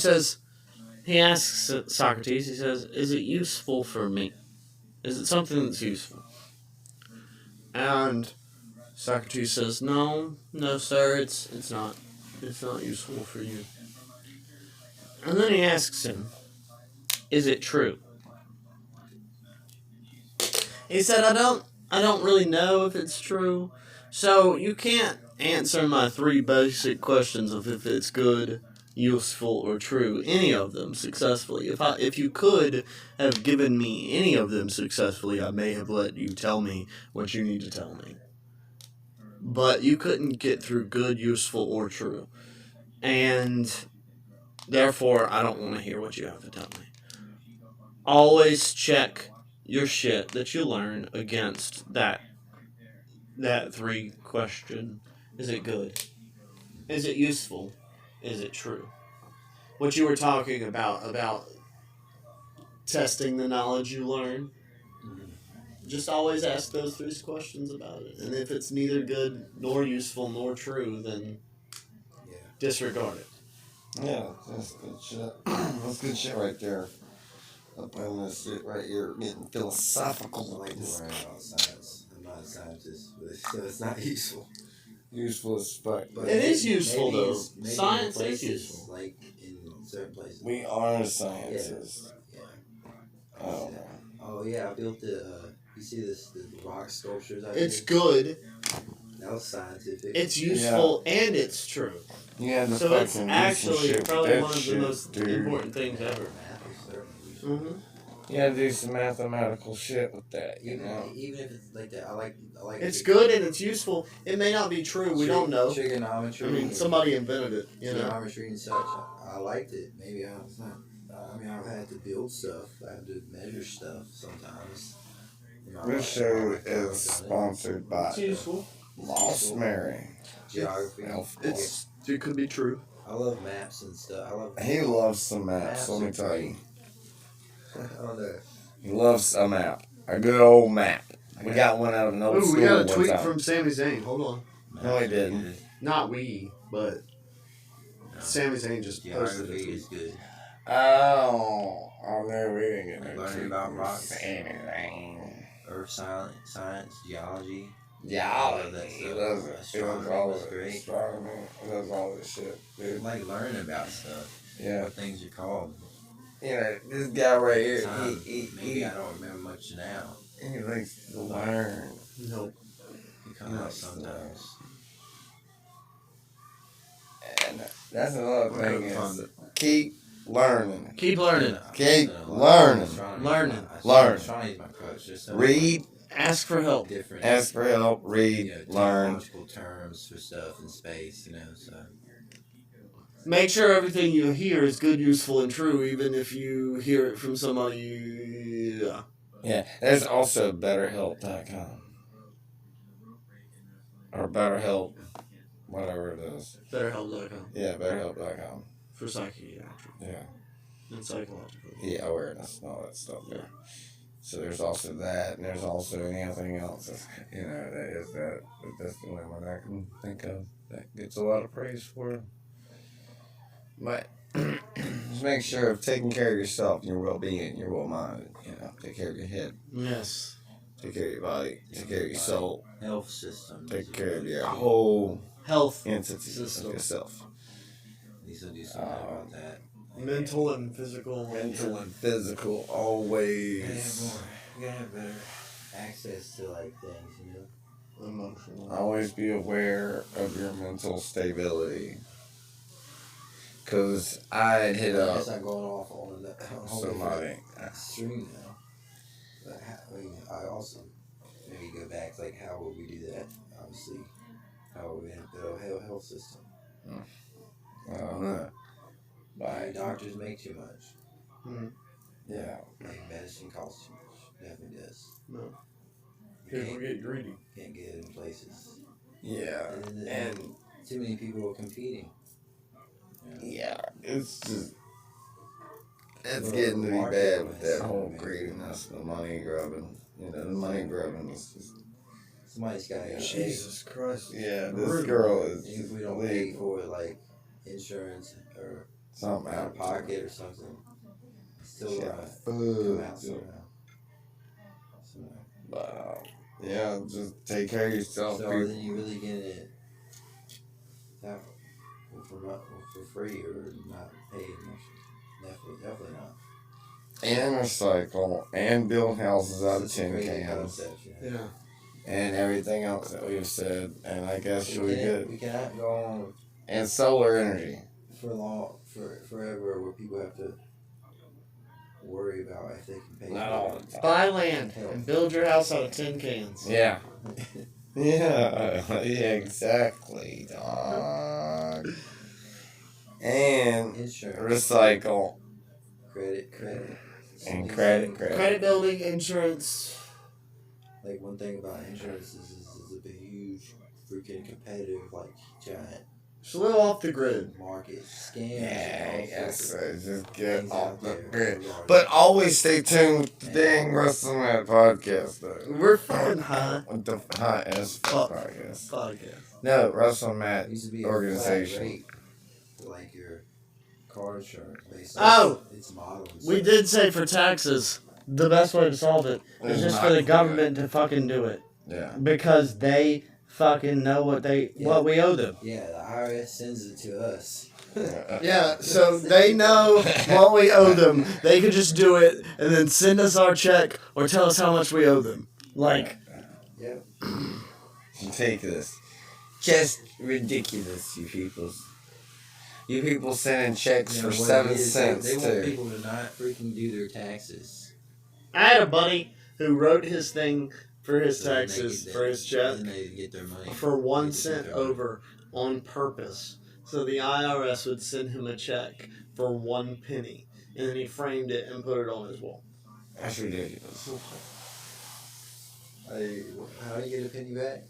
he asks Socrates, he says, is it useful for me? Is it something that's useful? And Socrates says, no, sir, it's not useful for you. And then he asks him, is it true? He said, I don't really know if it's true. So you can't answer my 3 basic questions of if it's good, useful, or true, any of them successfully. If you could have given me any of them successfully, I may have let you tell me what you need to tell me. But you couldn't get through good, useful, or true. And therefore, I don't want to hear what you have to tell me. Always check your shit that you learn against that 3 question. Is it good? Is it useful? Is it true? What you were talking about testing the knowledge you learn. Just always ask those 3 questions about it. And if it's neither good, nor useful, nor true, then disregard it. Yeah, that's good shit. That's good shit right there. Up on this shit right here, getting philosophical like I'm this. learning about science. I'm not a scientist, but so it's not useful. Useful as fuck. But It is useful, maybe though. maybe in Science is places, useful. Like in certain places. We are scientists. Yeah. Oh, man. Oh yeah, I built the. You see the rock sculptures I It's did? good, That was scientific. it's useful, and it's true. Yeah, the So it's fucking actually shit, probably that one of the shit, most dude. important things ever. Math is certainly useful. Mm-hmm. You gotta do some mathematical shit with that, you Even, know. even if it's like that, I like. It's good and it's useful. It may not be true. We don't know. Trigonometry. I mean, somebody invented it. You know. Geometry and such. I liked it. Maybe it's not. I mean, I've had to build stuff. I have to measure stuff sometimes. This show is sponsored by It's useful. Lost Mary. Geography. It could be true. I love maps and stuff. I love. He loves some maps, let me tell you. I don't know. He loves a map. A good old map. We got one out of an old Ooh, school we got a one tweet time. from Sami Zayn. Hold on. No, he didn't. Not we, but Sami Zayn just posted Geography it. is good. Oh, no, we didn't get no Learning tweet about from rocks. anything. Earth science, geology. Yeah, All of that he stuff. loves it. He loves all Astronomy was of it. great. Astronomy. He loves all this shit, I dude. like learning about stuff. Yeah. What things are called. You know, this guy right here, Time. he Maybe I don't remember much now. he likes to learn. Nope. It comes out sometimes. And that's another We're thing having is fun. keep learning. Keep learning. Keep I learning. Learning. Learn. Astronomy is my crutch. Just so Read, Ask for help. different. ask for help, read, learn. Technological terms for stuff in space, so. Make sure everything you hear is good, useful, and true, even if you hear it from somebody. Yeah, there's also BetterHelp.com. Or BetterHelp whatever it is. BetterHelp.com Yeah, BetterHelp.com. for psychiatric Yeah. and psychological. Yeah, awareness and all that stuff there. So there's also that, and there's also anything else, that's the only one I can think of that gets a lot of praise for. But just make sure of taking care of yourself, your well-being, your well-mind, take care of your head, Yes. take care of your body, take care of your soul, Health system. take care of your whole Health, entity System. of yourself. Needs to do something about that. mental and physical. Mental and physical, always. You gotta have better access to like things, Emotional. Always be aware of your mental stability. Because I'd hit up It's not going off on the somebody. stream now. But I also maybe go back like how would we do that? Obviously, how would we have the health system? I don't know. Why But, doctors make too much? yeah. Like medicine costs too much. Definitely does. No. You People get greedy. can't get it in places. Yeah. And too many people are competing. Yeah. It's just. It's Well, getting to be market bad with that wise, whole maybe. greediness, the money grubbing. The money grubbing is just. Somebody's got to Jesus Christ. Yeah, this girl is If just we don't pay believe for like insurance or something out out of pocket or something, it's still Yeah, come food. out somehow. But yeah, just take care of yourself, So people. then you really get it that for free or not paid much. Definitely not. And recycle and build houses out of It's a tin crazy cans concept, Yeah. and everything else that we've said. And I guess you'll be We good. cannot go on And solar energy. forever where people have to worry about if they can pay. Not for all it. the time. Buy land and build your house out of tin cans. Yeah. Yeah. Yeah. Exactly, dog. And Insurance, recycle credit, and credit. Credit building, insurance. Like one thing about insurance is a huge freaking competitive like giant Just live off the grid. market scams. Yeah, and all yes, sorts of just get things off out the there grid. regarding- But always stay tuned with the dang WrestleMania podcast, though. We're fucking high. With the hot as fuck podcast. Podcast. No, It WrestleMania used to be a organization. flat rate for like your car insurance. Based Oh! on its model. and We stuff. did say for taxes, the best way to solve it is just for the government to fucking do it. Yeah. Because they fucking know what we owe them. Yeah, the IRS sends it to us. Yeah, so they know what we owe them. They could just do it and then send us our check or tell us how much we owe them. Like, Yep. Take this. Just ridiculous, you peoples. You people sending checks You for know, what 7 it is, cents, they want too. people to not freaking do their taxes. I had a buddy who wrote his thing for his So they make taxes, it- for his check, Then they get their money. for 1 They get cent their money. over on purpose. So the IRS would send him a check for 1 penny. And then he framed it and put it on his wall. That's ridiculous. How do you get a penny back?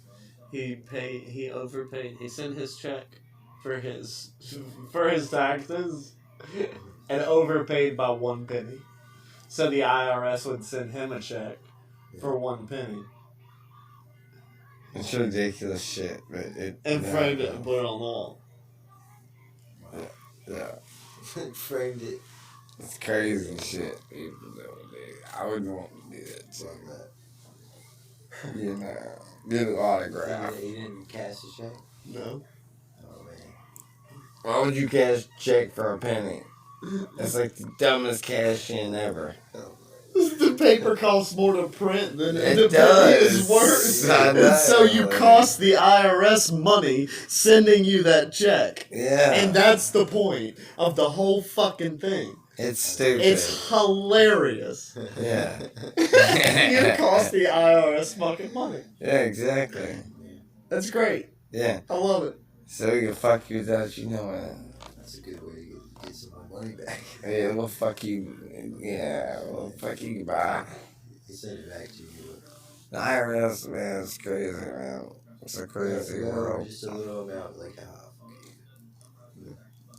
He overpaid. He sent his check for his taxes and overpaid by 1 penny. So the IRS would send him a check for 1 penny It's ridiculous shit, but it... and no, framed it and put it on the wall. Yeah. Framed it. It's crazy shit people do. I wouldn't want to do that to Like that. Get an autograph. You didn't cash the check? No. Oh, man. Why would you cash a check for a penny? That's like the dumbest cash in ever. The paper costs more to print than It the does. penny is worth. I know. And so you cost the IRS money sending you that check. Yeah. And that's the point of the whole fucking thing. It's stupid. It's hilarious. Yeah. You cost the IRS fucking money. Yeah, exactly. That's great. Yeah. I love it. So we can fuck you without you knowing. That's a good way to get some more money back. Yeah, we'll fuck you. Yeah, we'll fuck you goodbye. He sent it back to you. The IRS, man, it's crazy, man. It's a crazy world. Just a little amount, like,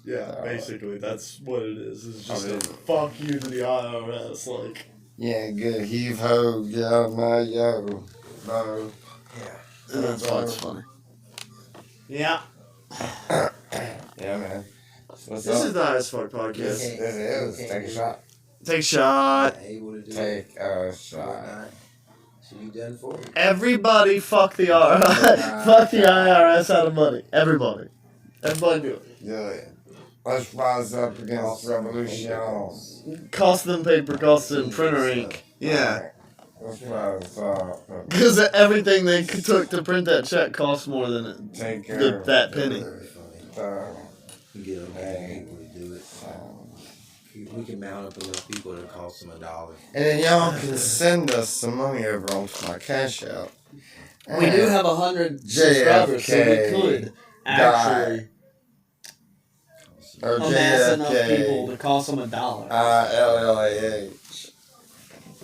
Yeah, basically, that's what it is. It's just I mean- a fuck you to the IRS. Like, Yeah, good heave ho, yeah, my yo. No. and that's why it's funny. Yeah. Yeah, man. So what's This up? is the Highest Fuck Podcast. This is. Take a shot. Take a shot. able to do Take a it. shot. Whatnot. Should be done for you. Everybody fuck the IRS. Fuck the IRS out of money. Everybody. Everybody do it. Good. Let's rise up against revolution. Cost them paper, cost them printer ink. Yeah. Let's rise up. Because everything they took to print that check cost more than it, Take care. that penny. Very funny. We get okay people to do it. We can mount up enough people to cost them $1. And then y'all can send us some money over onto my cash out. We do have 100 subscribers, so we could actually Or amass enough JFK. people to cost them $1. LLAH.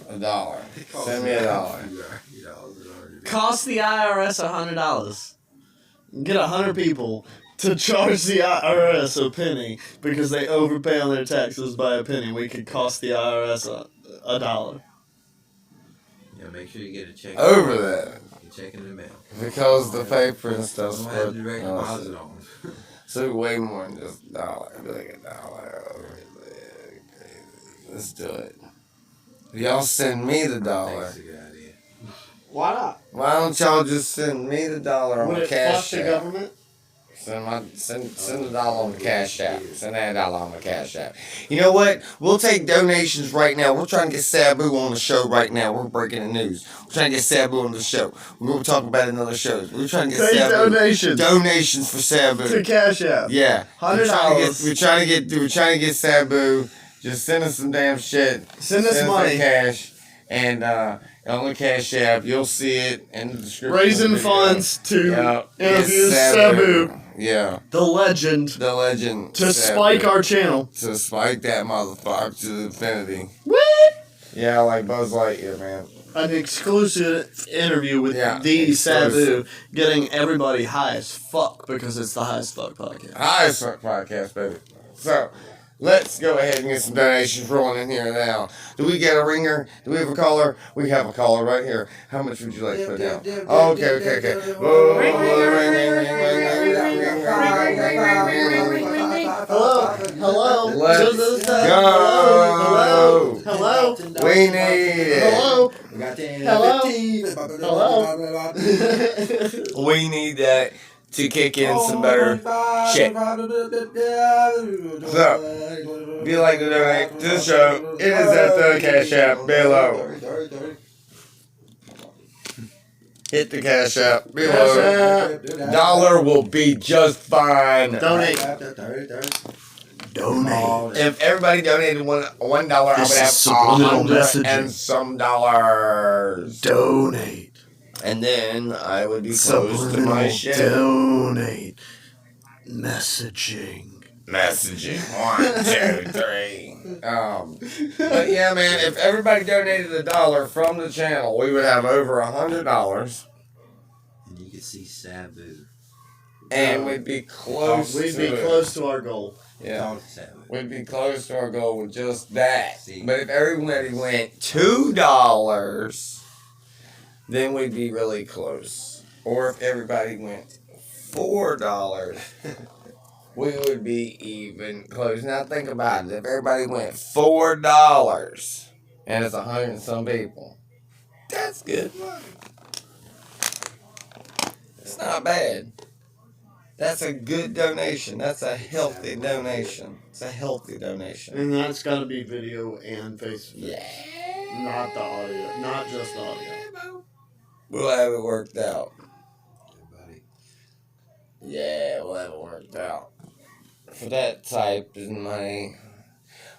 $1. Send me $1. Cost the IRS $100. Get 100 people to charge the IRS a penny because they overpay on their taxes by a penny. We could cost the IRS $1. Yeah, make sure you get a check. Over that. Check in the mail. Because the paper and stuff's Don't have worth direct deposit on. so way more than just $1. It'd be like $1. Let's do it. Y'all send me the $1. That's a good idea. Why not? Why don't y'all just send me the $1 Would on it fuck Cash the App? government? Send the $1 on the Cash App. Send that $1 on the Cash App. You know what? We'll take donations right now. We're trying to get Sabu on the show right now. We're breaking the news. We're trying to get Sabu on the show. We're going to talk about it in other shows. We're trying to get Take Sabu. donations. Donations for Sabu. To Cash App. Yeah. $100. We're trying to get Sabu. Just send us some damn shit. Send us some money. cash. And on the Cash App, you'll see it in the description. Raising of the video. funds to Yeah. interview It's Sabu, Yeah. the legend, The legend. to Sabu. spike our channel. To spike that motherfucker to infinity. What? Yeah, like Buzz Lightyear, man. An exclusive interview with Yeah, the Sabu, exclusive. getting everybody high as fuck because it's the Highest Fuck Podcast. Highest Fuck Podcast, baby. So, let's go ahead and get some donations rolling in here now. Do we get a ringer? Do we have a caller? We have a caller right here. How much would you like to put down? Oh, okay. Whoa, ring, Hello. Let's Hello. go. Hello. We need it. Hello. We got 10, Hello? 15. Hello. We need that to kick in some better shit. So, if you'd like to donate to the show, it is at the Cash App below. Hit the Cash App below. $1 will be just fine. Donate. If everybody donated $1, I would This is have subliminal 100 messaging. and some dollars. Donate. And then I would be close to my shit. Donate. Messaging. Messaging. 1, 2, 3. But yeah, man, if everybody donated $1 from the channel, we would have over $100, And you can see Sabu. and we'd be close. We'd to be it. close to our goal. Yeah, Talk to Sabu. we'd be close to our goal with just that. See. But if everybody went $2, then we'd be really close. Or if everybody went $4. We would be even close. Now think about it. If everybody went $4 and it's 100 and some people, that's good money. It's not bad. That's a good donation. That's a healthy donation. It's a healthy donation. And that's got to be video and face to face. Yeah. Not the audio. Not just audio. We'll have it worked out. Everybody. Yeah, we'll have it worked out. For that type of money.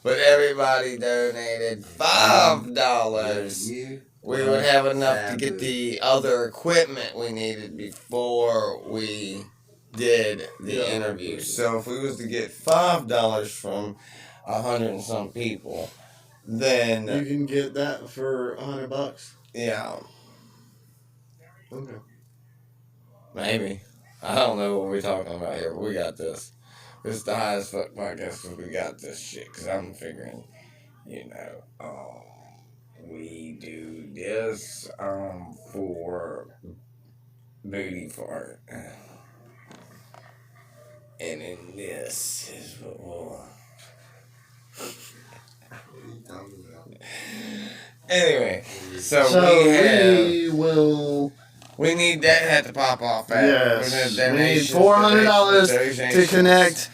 But everybody donated $5. You. We would have enough to get the other equipment we needed before we did the interview. So if we was to get $5 from 100 and some people, then You can get that for $100. yeah. Okay. Maybe. I don't know what we're talking about here, but we got this. This is the highest fuck podcast because we got this shit. Because I'm figuring, we do this for booty fart. And then this is what we'll. Anyway, so we need that hat to pop off at. Yes. We need $400 to connect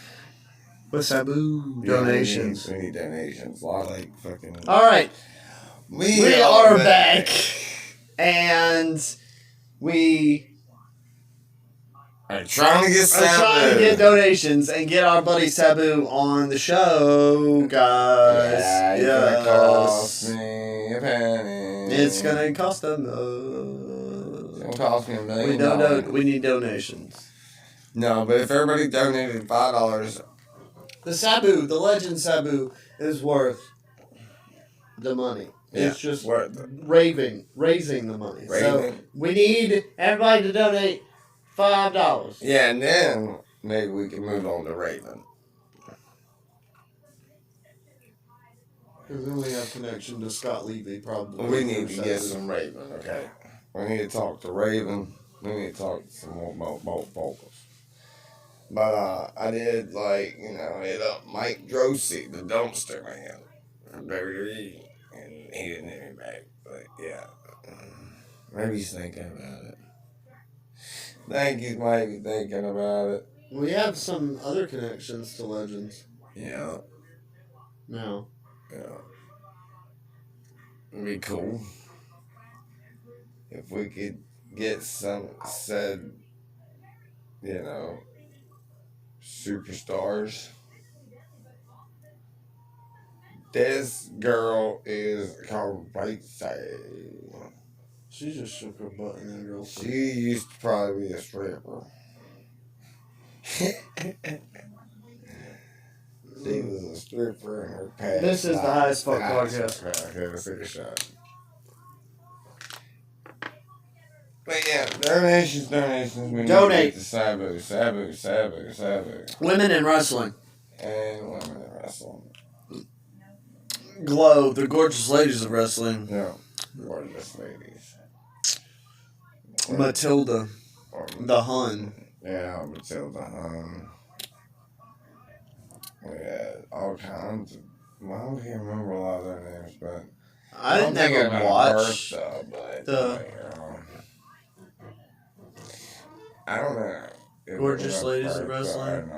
with Sabu donations. We need donations. A lot of fucking. All right. We are back. And we are trying to get donations and get our buddy Sabu on the show, guys. Yeah, it's gonna cost me a penny. It's gonna cost them. It's gonna cost me $1 million. We need donations. No, but if everybody donated $5, the legend Sabu is worth the money. Yeah, it's just worth it. raising the money. So we need everybody to donate $5. Yeah, and then maybe we can move on to Raven. Because then we have connection to Scott Levy, probably. We need to get some Raven, okay? We need to talk to Raven. We need to talk to some more vocals. But I did, hit up Mike Drosy, the dumpster man, from WWE, and he didn't hit me back. But, yeah, maybe he's thinking about it. Thank you, Mike, for thinking about it. We have some other connections to legends. Yeah. No. Yeah. It'd be cool if we could get some said, superstars. This girl is crazy. She just shook her butt in that girl. She used to probably be a stripper. She was a stripper in her past. This is the highest fuck podcast. Okay, let's take a shot. But yeah, donations. We Donate to Sabu. Women in wrestling. And women in wrestling. Glow, the gorgeous ladies of wrestling. Yeah, gorgeous ladies. Matilda, the Hun. Yeah, Matilda Hun. We had all kinds of. Well, I can't remember a lot of their names, but I didn't ever watch the. I don't know. Gorgeous Ladies of Wrestling.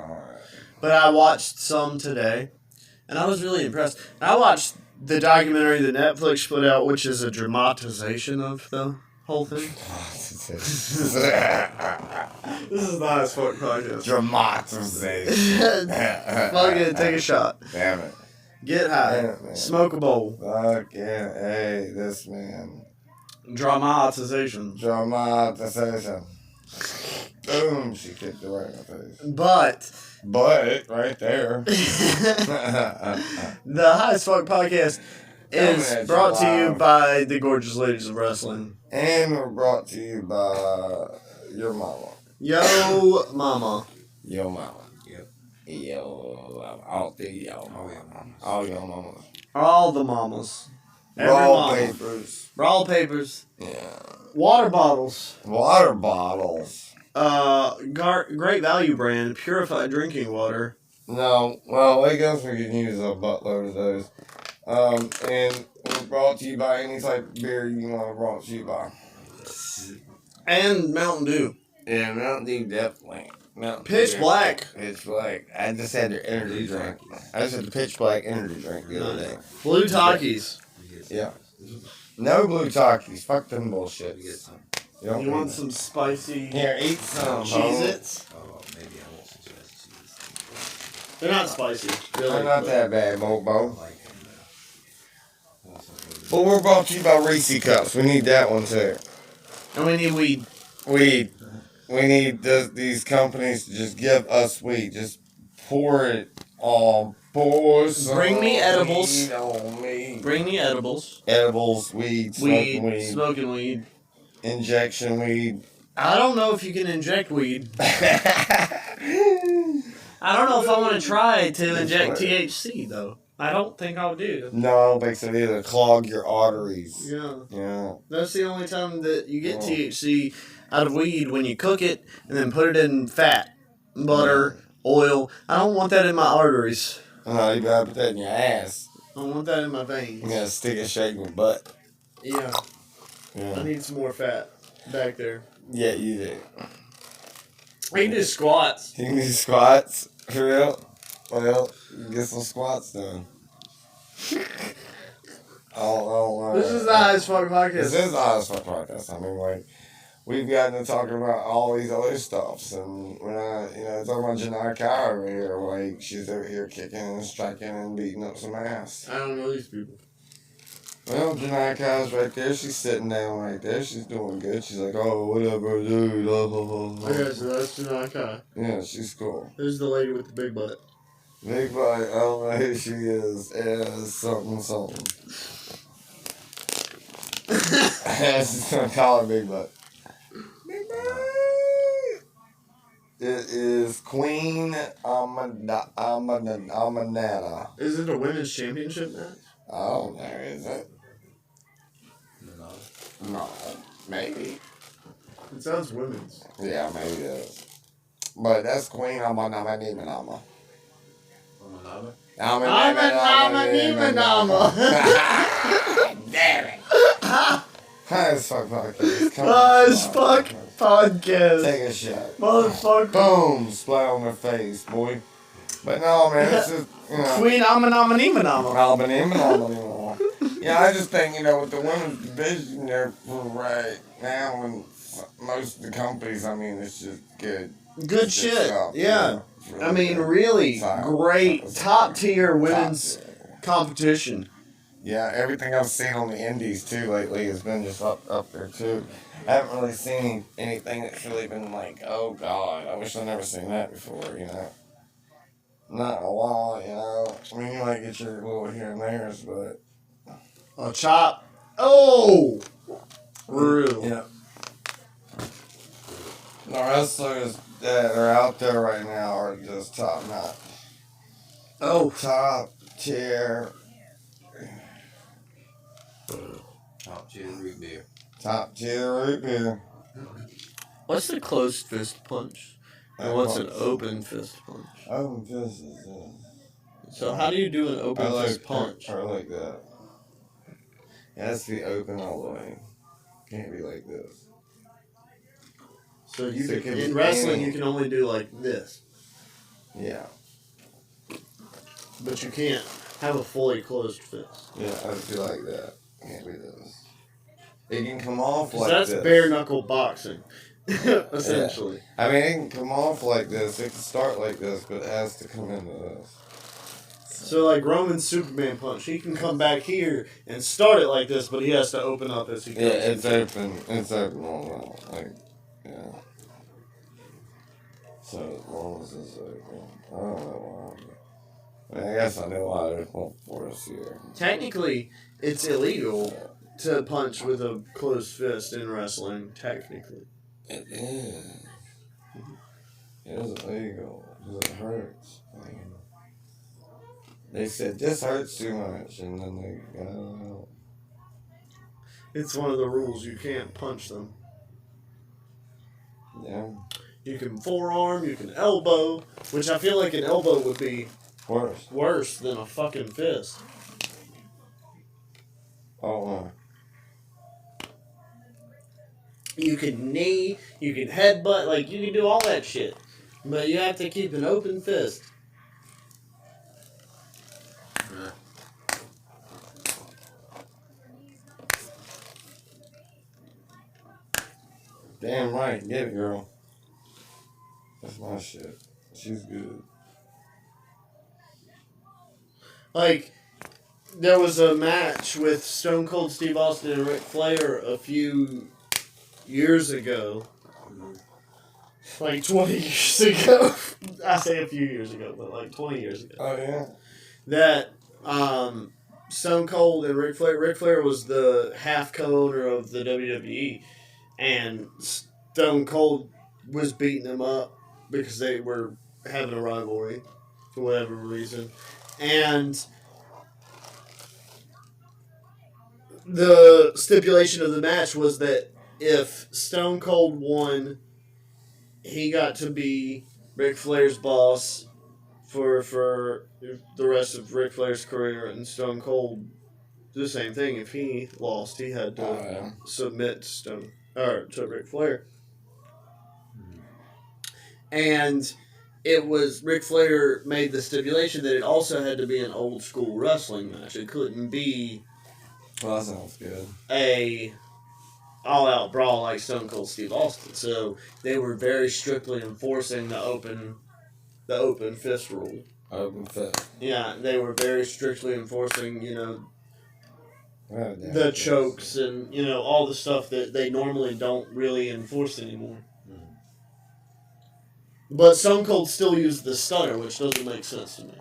But I watched some today, and I was really impressed. I watched the documentary that Netflix put out, which is a dramatization of the whole thing. This is the highest fuck podcast. Dramatization. Fuck it, take a shot. Damn it. Get high. Smoke a bowl. Fuck yeah. Hey, this man. Dramatization. Dramatization. Boom, she kicked it right in the face. But right there. The Highest Fuck Podcast is brought to you by the Gorgeous Ladies of Wrestling. And we're brought to you by your mama. Yo mama. Yo mama. Yep. Yo, all the yo mama. All your mamas. All the mamas. Raw papers. Raw papers. Yeah. Water bottles. Water bottles. Great Value brand, purified drinking water. No, well, I guess we could use a buttload of those. And we're brought to you by any type of beer you want brought to you by. And Mountain Dew. Yeah, Mountain Dew definitely. Pitch Black. Pitch Black. I just had their energy drink. I just had the Pitch Black energy drink the other day. Blue Takis. Yeah. No Blue Takis. Fuck them bullshit. You want some spicy... Here, eat some. Cheez-Its? Oh, maybe I want some Cheez-Its. They're not spicy. They're not that bad, Mobo. I like them. But we're brought to you by Reese Cups. We need that one too. And we need weed. We need these companies to just give us weed. Just pour it all. Bring me edibles. Weed on me. Bring me edibles. Edibles, weed, smoking weed. Smoking weed. Injection weed. I don't know if you can inject weed. I don't know if I want to try to inject THC, though. I don't think I'll do. No, I don't think so either. Clog your arteries. Yeah. Yeah. That's the only time that you get THC out of weed, when you cook it and then put it in fat, butter, oil. I don't want that in my arteries. You gotta put that in your ass. I want that in my veins. You gotta stick a shake in your butt. Yeah. I Yeah. need some more fat back there. Yeah, you do. I can do squats. You can do squats? For real? Well, get some squats done. This is the Highest Fuck Podcast. This is the Highest Fuck Podcast. I mean, like, we've gotten to talking about all these other stuffs, and when talking about Janai Kai over here, like, she's over here kicking and striking and beating up some ass. I don't know these people. Well, Janai Kai's right there. She's sitting down right there. She's doing good. She's like, oh, whatever, dude. Okay, so that's Janai Kai. Yeah, she's cool. Who's the lady with the big butt? Big boy, I don't know who she is. Is something. She's gonna call her Big Butt. Big Butt! It is Queen Amanada. Is it a women's championship match? I don't know, is it? No. No, maybe. It sounds women's. Yeah, maybe it is. But that's Queen Amanada. Damn it. Highest Fuck Podcast. Come on. Highest Fuck Podcast. Take a shot. Motherfucker. Boom. Splat on their face, boy. But no, man, this is, Queen Amanamanima. Yeah, I just think, with the women's division there for right now, and most of the companies, I mean, it's just good. Good It's shit. just, Yeah. it's really I mean, good. really Solid. great top tier women's competition. Yeah, everything I've seen on the indies too lately has been just up there too. I haven't really seen anything that's really been like, oh god, I wish I'd never seen that before, Not in a while, I mean, you might get your little here and there's, but A chop. Oh! Real. yeah. The wrestlers that are out there right now are just top notch. Oh. Top tier. Top tier root beer. Top tier root beer. What's the closed fist punch? And what's an open fist punch? Open fist is So how do you do an open fist punch? I like that. It has to be open all the way. Can't be like this. So you So it can, can in be wrestling any- you can only do like this, Yeah. but you can't have a fully closed fist. Yeah, I have to be like that. Can't be this. It can come off 'Cause like that's this. bare knuckle boxing, essentially. I mean, it can come off like this. It can start like this, but it has to come into this. So like Roman's Superman punch, he can come back here and start it like this, but he has to open up as he Yeah, comes. it's open. It's open all around. Like, yeah. So as long as it's open, I don't know why. I guess I know why there's one for us here. Technically, it's illegal to punch with a closed fist in wrestling. Technically, It is. It is illegal because it hurts. They said this hurts too much, and then they got it out. it's one of the rules. You can't punch them. Yeah. You can forearm, you can elbow, which I feel like an elbow would be Worse. worse than a fucking fist. Oh, You can knee, you can headbutt, like you can do all that shit. But you have to keep an open fist. damn right. Get it, girl. That's my shit. She's good. Like, there was a match with Stone Cold Steve Austin and Ric Flair a few years ago. Like 20 years ago. I say a few years ago, but like 20 years ago. Oh, yeah? That Stone Cold and Ric Flair was the half co-owner of the WWE, and Stone Cold was beating him up because they were having a rivalry for whatever reason. And the stipulation of the match was that if Stone Cold won, he got to be Ric Flair's boss for the rest of Ric Flair's career, and Stone Cold the same thing. If he lost, he had to yeah. submit to Ric Flair. And it was Ric Flair made the stipulation that it also had to be an old school wrestling match. It couldn't be Well, that sounds good. a all out brawl like Stone Cold Steve Austin. So they were very strictly enforcing the open fist rule. Open fist. Yeah, they were very strictly enforcing, Oh, damn. the chokes and, all the stuff that they normally don't really enforce anymore. But Stone Cold still used the stunner, which doesn't make sense to me.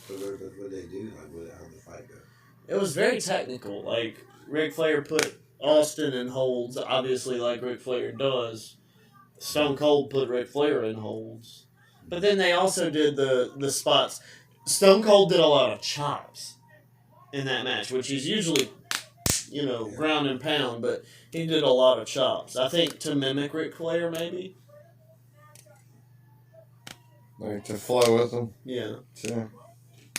So what they do? Like, how the fight go? It was very technical. Like, Ric Flair put Austin in holds, obviously, like Ric Flair does. Stone Cold put Ric Flair in holds. But then they also did the spots. Stone Cold did a lot of chops in that match, which is usually, ground and pound, but he did a lot of chops. I think to mimic Ric Flair, maybe. Like to flow with them. Yeah. Sure.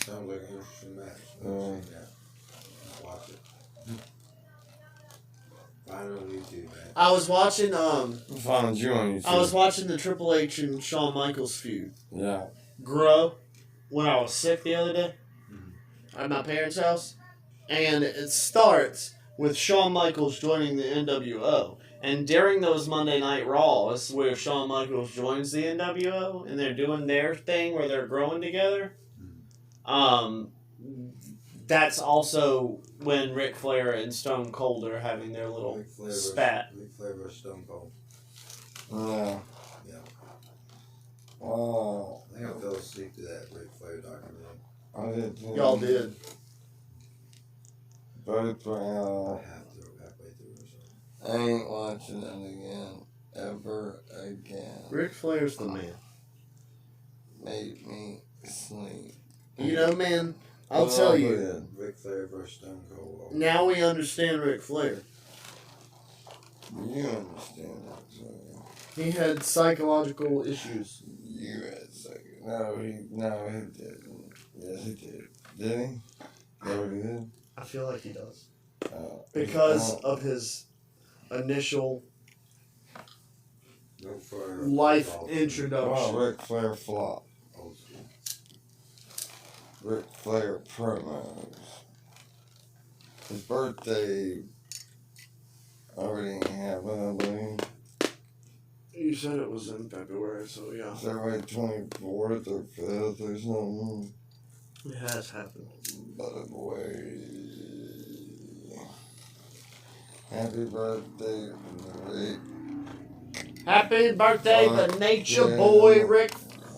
Sounds like an interesting match. Yeah. Watch it. Find it on YouTube, man. I was watching I'll find you on YouTube. I was watching the Triple H and Shawn Michaels feud Yeah. grow when I was sick the other day at my parents' house. And it starts with Shawn Michaels joining the NWO. And during those Monday Night Raws where Shawn Michaels joins the NWO and they're doing their thing where they're growing together, that's also when Ric Flair and Stone Cold are having their little spat. Ric Flair versus Stone Cold. Yeah. Yeah. Oh. I think I fell asleep to that Ric Flair documentary. I did too. Y'all did. But it's Halfway through or so. I ain't watching it again. Ever again. Ric Flair's the man. Made me sleep. Man, I'll tell you. Ric Flair versus Stone Cold. Now we understand Ric Flair. You understand that, so He had psychological issues. you had a second. No, he didn't. Yes, he did. Did he? Is that what he did? I feel like he does. Because Of his initial Ric Flair. life Old introduction. Ric Flair flop. school. Ric Flair promos. His birthday already happened, I believe. You said it was in February, so yeah. February 24th or 5th or something. It has happened. By the way, happy birthday, Rick. Happy birthday to Nature yeah. Boy Ric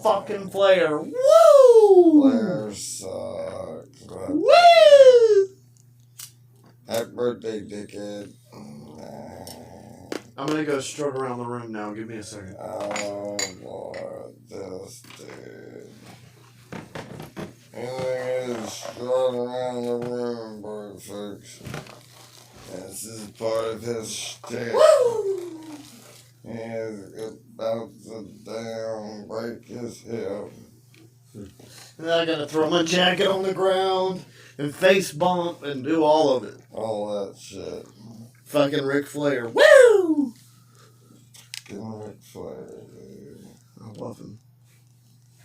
fucking Flair. Woo! Flair sucks. But Woo! happy birthday, dickhead. I'm gonna go strut around the room now. Give me a second. Oh, Lord, this dude. Anything is strut around the room, boy, folks. This is part of his shtick. Woo! He is about to down, break his hip. And then I gotta throw my jacket on the ground and face bump and do all of it. All that shit. Fucking Ric Flair. Woo! Fucking Ric Flair, dude. I love him.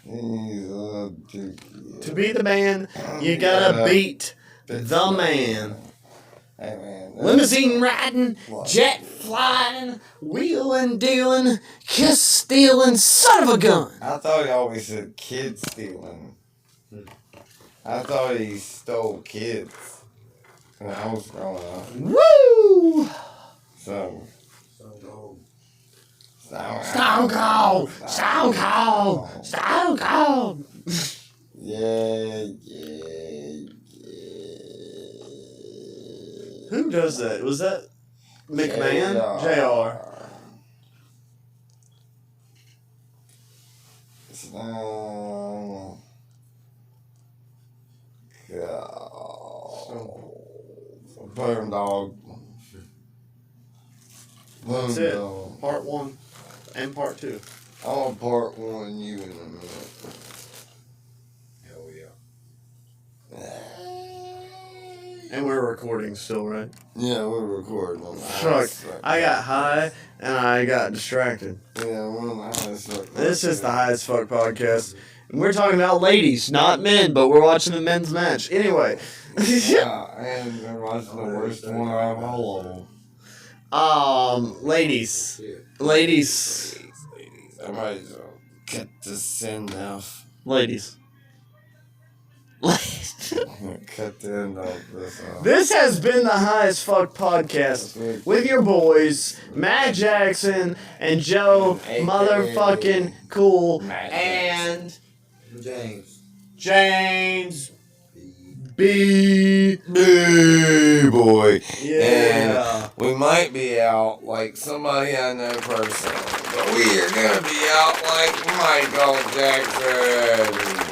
He's a dookie. To be the man, you gotta beat the man. Hey, man. Limousine riding, jet flying, wheeling dealing, kiss stealing, son of a gun. I thought he always said kid stealing. I thought he stole kids when I was growing up. Woo! So, Stone Cold. Stone Cold! Stone Cold! Stone Cold! Yeah. Who does that? Was that McMahon? JR. Boom dog. Boom That's it. dog. Part 1 and part 2. I want part 1 you in a minute. Hell yeah. And we're recording still, right? Yeah, we're recording on the Fuck. I got high and I got distracted. Yeah, we're on the highest fuck. This is the Highest Fuck podcast. And we're talking about ladies, not men, but we're watching a men's match. Anyway. Yeah, and we're watching the worst one out of all of them. Ladies. Yeah. Ladies. Ladies. Everybody's cut this in now. Ladies. Cut the end of this off. This has been the Highest Fuck podcast with your boys, Matt Jackson and Joe motherfucking Cool and James. James B. Boy. Yeah. We might be out like somebody I know personally, but we are gonna be out like Michael Jackson.